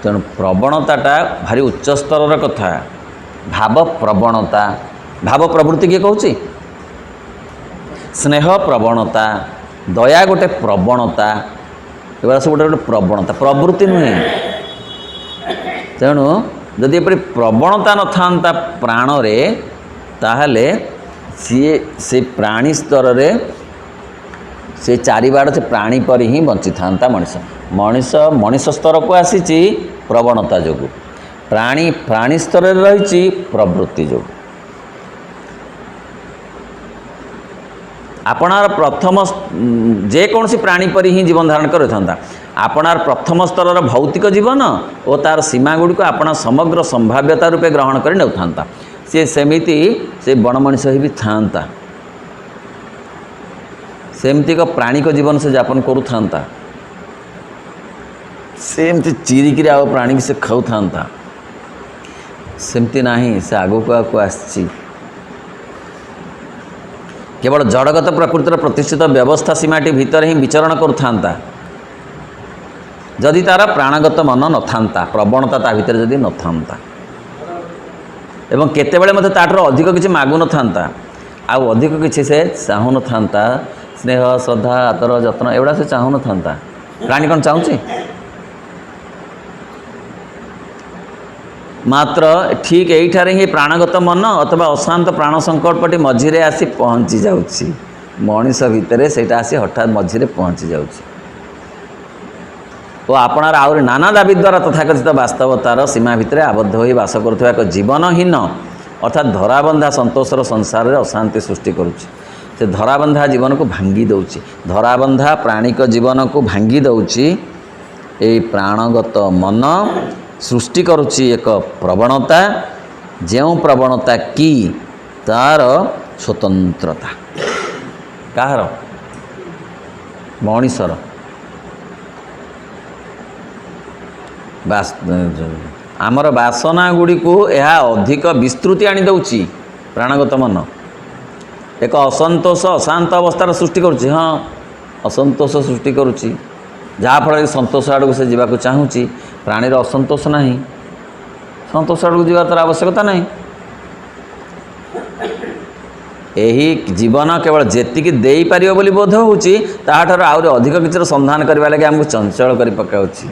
ତେଣୁ ପ୍ରବଣତାଟା ଭାରି ଉଚ୍ଚ ସ୍ତରର କଥା। ଭାବ ପ୍ରବଣତା, ଭାବ ପ୍ରବୃତ୍ତି କିଏ କହୁଛି? ସ୍ନେହ ପ୍ରବଣତା, ଦୟା ଗୋଟେ ପ୍ରବଣତା, ଏଗୁଡ଼ା ସବୁ ଗୋଟେ ପ୍ରବଣତା, ପ୍ରବୃତ୍ତି ନୁହେଁ। ତେଣୁ ଯଦି ଏପରି ପ୍ରବଣତା ନଥାନ୍ତା ପ୍ରାଣରେ, ତାହେଲେ ସିଏ ସେ ପ୍ରାଣୀ ସ୍ତରରେ, ସେ ଚାରିବାଡ଼ ସେ ପ୍ରାଣୀ ପରି ହିଁ ବଞ୍ଚିଥାନ୍ତା ମଣିଷ ସ୍ତରକୁ ଆସିଛି ପ୍ରବଣତା ଯୋଗୁଁ, ପ୍ରାଣୀ ସ୍ତରରେ ରହିଛି ପ୍ରବୃତ୍ତି ଯୋଗୁଁ। ଆପଣାର ପ୍ରଥମ ଯେକୌଣସି ପ୍ରାଣୀ ପରି ହିଁ ଜୀବନ ଧାରଣ କରିଥାନ୍ତା। ଆପଣାର ପ୍ରଥମ ସ୍ତରର ଭୌତିକ ଜୀବନ ଓ ତାର ସୀମା ଗୁଡ଼ିକୁ ଆପଣା ସମଗ୍ର ସମ୍ଭାବ୍ୟତା ରୂପେ ଗ୍ରହଣ କରି ନେଉଥାନ୍ତା। ସିଏ ସେମିତି ସେ ବଣ ମଣିଷ ହିଁ ବି ଥାନ୍ତା, ସେମିତି ଏକ ପ୍ରାଣିକ ଜୀବନ ସେ ଯାପନ କରୁଥାନ୍ତା, ସେମିତି ଚିରିକିରି ଆଉ ପ୍ରାଣୀକି ସେ ଖାଉଥାନ୍ତା। ସେମିତି ନାହିଁ, ସେ ଆଗକୁ ଆସିଛି। କେବଳ ଜଡ଼ଗତ ପ୍ରକୃତିର ପ୍ରତିଷ୍ଠିତ ବ୍ୟବସ୍ଥା ସୀମାଟି ଭିତରେ ହିଁ ବିଚରଣ କରୁଥାନ୍ତା। ଯଦି ତାର ପ୍ରାଣଗତ ମନ ନଥାନ୍ତା, ପ୍ରବଣତା ତା ଭିତରେ ଯଦି ନଥାନ୍ତା, ଏବଂ କେତେବେଳେ ମଧ୍ୟ ତାଠାରୁ ଅଧିକ କିଛି ମାଗୁନଥାନ୍ତା, ଆଉ ଅଧିକ କିଛି ସେ ଚାହୁଁନଥାନ୍ତା, ସ୍ନେହ ଶ୍ରଦ୍ଧା ଆଦର ଯତ୍ନ ଏଗୁଡ଼ା ସେ ଚାହୁଁନଥାନ୍ତା। ପ୍ରାଣୀ କ'ଣ ଚାହୁଁଛି? ମାତ୍ର ଠିକ୍ ଏଇଠାରେ ହିଁ ପ୍ରାଣଗତ ମନ ଅଥବା ଅଶାନ୍ତ ପ୍ରାଣ ସଂକଳ୍ପଟି ମଝିରେ ଆସି ପହଞ୍ଚି ଯାଉଛି। ମଣିଷ ଭିତରେ ସେଇଟା ଆସି ହଠାତ୍ ମଝିରେ ପହଞ୍ଚି ଯାଉଛି ଓ ଆପଣାର ଆହୁରି ନାନା ଦାବି ଦ୍ୱାରା ତଥାକଥିତ ବାସ୍ତବତାର ସୀମା ଭିତରେ ଆବଦ୍ଧ ହୋଇ ବାସ କରୁଥିବା ଏକ ଜୀବନହୀନ ଅର୍ଥାତ୍ ଧରାବନ୍ଧା ସନ୍ତୋଷର ସଂସାରରେ ଅଶାନ୍ତି ସୃଷ୍ଟି କରୁଛି। ସେ ଧରାବନ୍ଧା ଜୀବନକୁ ଭାଙ୍ଗି ଦେଉଛି, ଧରାବନ୍ଧା ପ୍ରାଣିକ ଜୀବନକୁ ଭାଙ୍ଗି ଦେଉଛି। ଏଇ ପ୍ରାଣଗତ ମନ ସୃଷ୍ଟି କରୁଛି ଏକ ପ୍ରବଣତା, ଯେଉଁ ପ୍ରବଣତା କି ତାର ସ୍ୱତନ୍ତ୍ରତା। କାହାର? ମଣିଷର। ଆମର ବାସନା ଗୁଡ଼ିକୁ ଏହା ଅଧିକ ବିସ୍ତୃତି ଆଣିଦେଉଛି ପ୍ରାଣଗତ ମନ। एक असंतोष अशांत अवस्थार सृष्टि करुच्ची हाँ असंतोष सृष्टि करुच्ची जहाँफल सतोष आड़ से जावाक चाहूँगी प्राणीर असंतोष ना सतोष आड़ को तार आवश्यकता ना यही जीवन केवल जेतिकी देई पारिबो बोली बोध होउची ताहाठार आउरे अधिक किछर संधान करबा लगे हमको चंचल करि पकाउची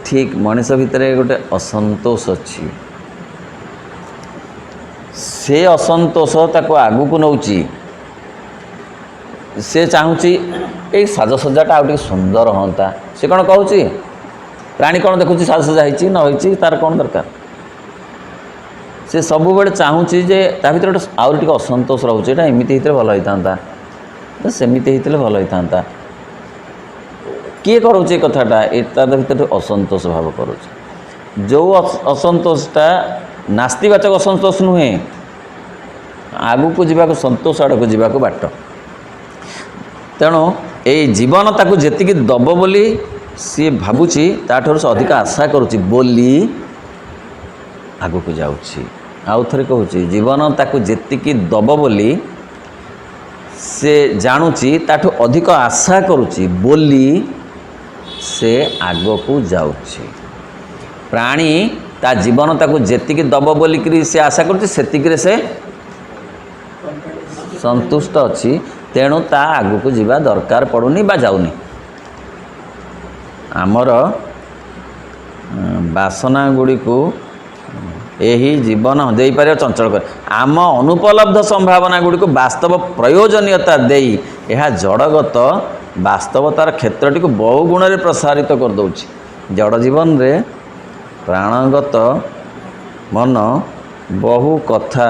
ठीक मनीष भितर गोटे असंतोष अच्छी से असंतोष ताको आगु को नौची से चाहूँगी ये साजसज्जाटा आउ सुंदर हाँता से कौन कहूँ प्राणी कौन देखुची साजसज्जा होती न होती तार कौन दरकार से सब बेले चाहूँगी जे ता भीतर गोटे आउरी टिके असंतोष रोचे एमती होते भल होता सेमती होते भल होता किए करोचे कथाटा तार भीतर असंतोष भाव करोचे जो असंतोषटा नास्तिवाचक असंतोष नुहे आगु को जीवाक संतोष आड़ को जीवाक बाट तेणु ये जीवन ताकू जेतिकी दब बोली सी भावुची ताठर से अधिक आशा करुच्ची बोली आगु को जाऊँगी आउ थे कहूँ जीवन ताकू जेतिकी दब बोली से जानुची ताठू अधिक आशा करुच्ची बोली से आग को जाऊँगी प्राणी ता जीवन ताकू जेतिकी दब बोलिकी से आशा करुच्ची सेतिकी से संतुष्ट अच्छी तेणु ता आगु को जीवा दरकार पड़ुनी बा जाऊनी आमर बासना गुड़ी को यही जीवन दे पार चंचल कर आम अनुपलब्ध संभावना गुड़ी को वास्तव प्रयोजनीयता देई यह जड़गत वास्तवतार क्षेत्रटी को बहु गुण में प्रसारित कर दौची जड़ जीवन रे प्राणगत मन बहु कथा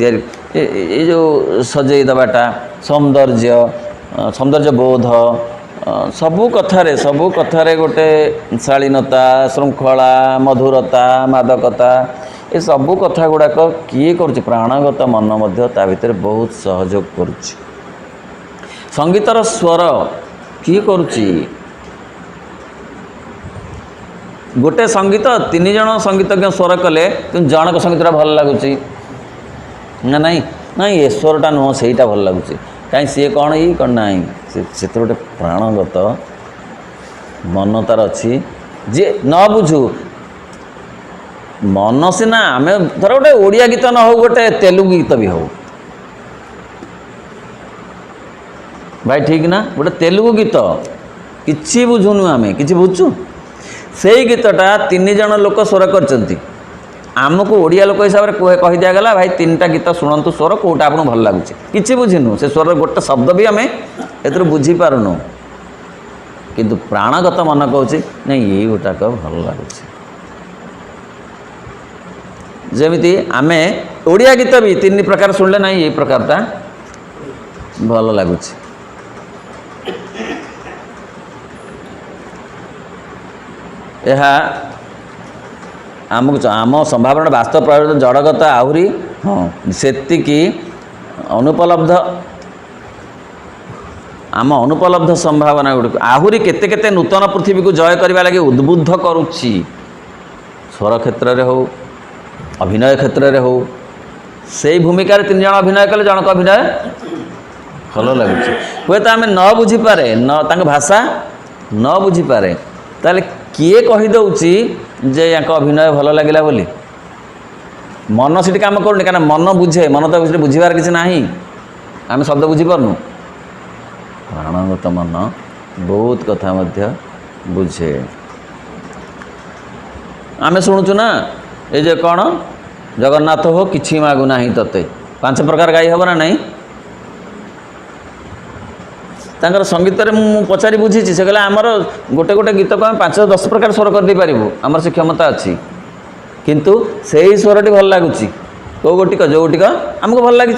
ये जो सजई दबाटा सौंदर्य बोध सबू कथारे गोटे शालीनता श्रृंखला मधुरता मादकता ये सबू कथा गुड़ाक किए करुच्ची प्राणगत मन मध्य ता भितर बहुत सहयोग करुच्ची संगीतर स्वर किए करुच्ची गोटे संगीत तीन जन संगीतज्ञ स्वर कले कि जनक संगीतटा भल लगुच ना नहीं नहीं ये स्वरटा नुह से भल लगुच कहीं सी कौन ये कौन ना से गोटे प्राणगत मन तार अच्छी जे न बुझू मन सीना आम धर गोटे ओडिया गीत न हो गोटे तेलुगु गीत भी हो भाई ठीक ना गोटे तेलुगु गीत किसी बुझुनु आम कि बुझु से गीतटा तीन जन लोक स्वर कर आमको ओडिया लोक हिसाब से कही दिगला भाई तीन टा गीत शुणु स्वर कौटा आपको भल लगुच कि बुझीनु से स्वर गोटे शब्द भी आम ए बुझीपारुनु किंतु प्राणगत मन कहूँ नहीं ये गोटाक भल लगुच जमीती आम ओडिया गीत भी तीन प्रकार शुणिले ना ये प्रकारटा भल लगुच यह आमको आम संभावना वास्तव प्रयोजन जड़गत आहरी हाँ सेतिकी अनुपलब्ध आम अनुपलब्ध संभावना गुड़िक आहरी केते केते नूतन पृथ्वी को जय करने लगे उद्बुद्ध करुच्ची स्वर क्षेत्र में हो अभिनय क्षेत्र में हो से भूमिका तीन जन अभिनय कले जनक अभिनय भल लगुच हे तो आम न बुझीपारे न भाषा न बुझीपारे ताले किए कहीदे जे या अभिनय भल लगे बोली मन से कम करूनी क्या मन बुझे मन तो बुझार किसी ना आम शब्द बुझीपारनु प्राणगत मन बहुत कथा बुझे आम शुणुचु ना ये कौन जगन्नाथ हो किछि मागु नाही तते 5 प्रकार गाई हम ना नहीं तांकर संगीत रे मु पचारि बुझी से कहला आमर गोटे गोटे गीत को हम 5-10 प्रकार स्वर कर दे पारिबु आमर से क्षमता अच्छी किंतु सेही स्वरटी भल लगुची कौ गोटिक जो गोटिक आमको भल लगी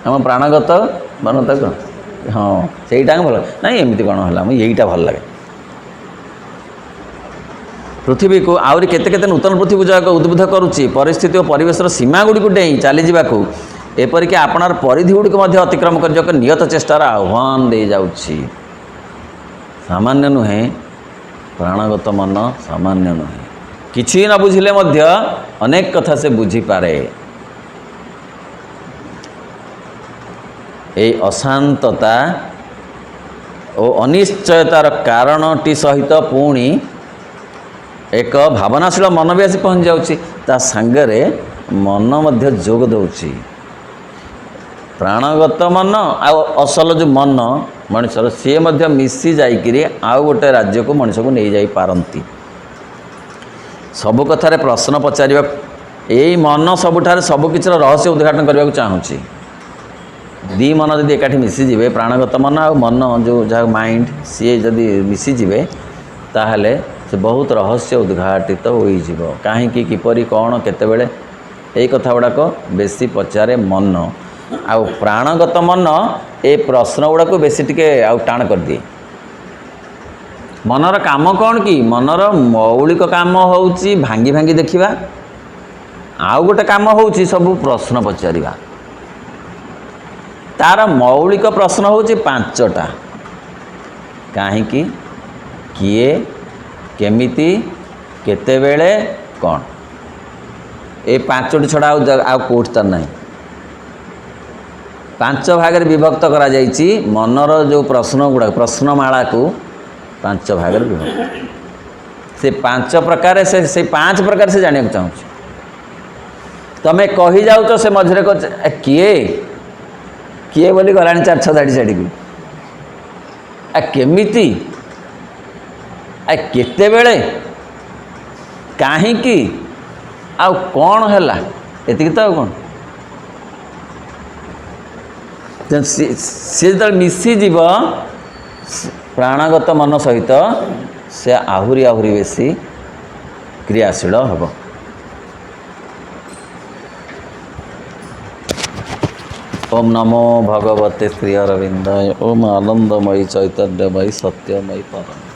आम प्राणगत मन तक हाँ सेटा भल ना एमती कौन है यहीटा भल लगे पृथ्वी को आहरी केते केते नूतन पृथ्वी जाक उद्बुद्ध करुच्ची परिस्थिति और परिवेश सीमा गुड़ी को डेई चली जावाक एपरिक आपणार परिधि गुड़िक अतिक्रम कर नियत चेष्टार आह्वान दे जाउछि सामान्य नुहे प्राणगत मन सामान्य नुहे किछि न बुझिले मध्य अनेक कथा से बुझी पारे এই ଅଶାନ୍ତତା ଓ ଅନିଶ୍ଚୟତାର କାରଣଟି ସହିତ ପୁଣି ଏକ ଭାବନାଶୀଳ ମନ ବି ଆସି ପହଞ୍ଚି ଯାଉଛି, ତା ସାଙ୍ଗରେ ମନ ମଧ୍ୟ ଯୋଗ ଦେଉଛି। ପ୍ରାଣଗତ ମନ ଆଉ ଅସଲ ଯେଉଁ ମନ ମଣିଷର, ସିଏ ମଧ୍ୟ ମିଶି ଯାଇକରି ଆଉ ଗୋଟେ ରାଜ୍ୟକୁ ମଣିଷକୁ ନେଇଯାଇପାରନ୍ତି। ସବୁ କଥାରେ ପ୍ରଶ୍ନ ପଚାରିବା, ଏଇ ମନ ସବୁଠାରେ ସବୁକିଛିର ରହସ୍ୟ ଉଦ୍ଘାଟନ କରିବାକୁ ଚାହୁଁଛି। ଦୁଇ ମନ ଯଦି ଏକାଠି ମିଶିଯିବେ, ପ୍ରାଣଗତ ମନ ଆଉ ମନ ଯେଉଁ ଯାହା ମାଇଣ୍ଡ, ସିଏ ଯଦି ମିଶିଯିବେ, ତାହେଲେ ସେ ବହୁତ ରହସ୍ୟ ଉଦ୍ଘାଟିତ ହୋଇଯିବ। କାହିଁକି, କିପରି, କ'ଣ, କେତେବେଳେ, ଏଇ କଥା ଗୁଡ଼ାକ ବେଶୀ ପଚାରେ ମନ। ଆଉ ପ୍ରାଣଗତ ମନ ଏ ପ୍ରଶ୍ନ ଗୁଡ଼ାକୁ ବେଶୀ ଟିକେ ଆଉ ଟାଣ କରିଦିଏ। ମନର କାମ କ'ଣ କି? ମନର ମୌଳିକ କାମ ହେଉଛି ଭାଙ୍ଗି ଭାଙ୍ଗି ଦେଖିବା, ଆଉ ଗୋଟେ କାମ ହେଉଛି ସବୁ ପ୍ରଶ୍ନ ପଚାରିବା। ତାର ମୌଳିକ ପ୍ରଶ୍ନ ହେଉଛି 5ଟା। କାହିଁକି, କିଏ, କେମିତି, କେତେବେଳେ, କ'ଣ। ଏ 5ଟି ଛଡ଼ା ଆଉ କେଉଁଠି ତାର ନାହିଁ। 5 ଭାଗରେ ବିଭକ୍ତ କରାଯାଇଛି ମନର ଯେଉଁ ପ୍ରଶ୍ନ ଗୁଡ଼ାକ, ପ୍ରଶ୍ନମାଳାକୁ 5 ଭାଗରେ ବିଭକ୍ତ। ସେ 5 ପ୍ରକାର, ସେ 5 ପ୍ରକାର ସେ ଜାଣିବାକୁ ଚାହୁଁଛି। ତମେ କହିଯାଉଛ, ସେ ମଝିରେ କହୁଛ କିଏ କିଏ ବୋଲି ଗଲାଣି 4-6 ଧାଡ଼ି ଛାଡ଼ିକି। କେମିତି, କେତେବେଳେ, କାହିଁକି, ଆଉ କ'ଣ ହେଲା, ଏତିକି ତ ଆଉ କ'ଣ। ସେ ଯେତେବେଳେ ମିଶିଯିବ ପ୍ରାଣଗତ ମନ ସହିତ, ସେ ଆହୁରି ଆହୁରି ବେଶୀ କ୍ରିୟାଶୀଳ ହେବ। ओम नमो भगवते श्री अरविंदाय। ओम आनंदमयी चैतन्यमयी सत्यमयी परम।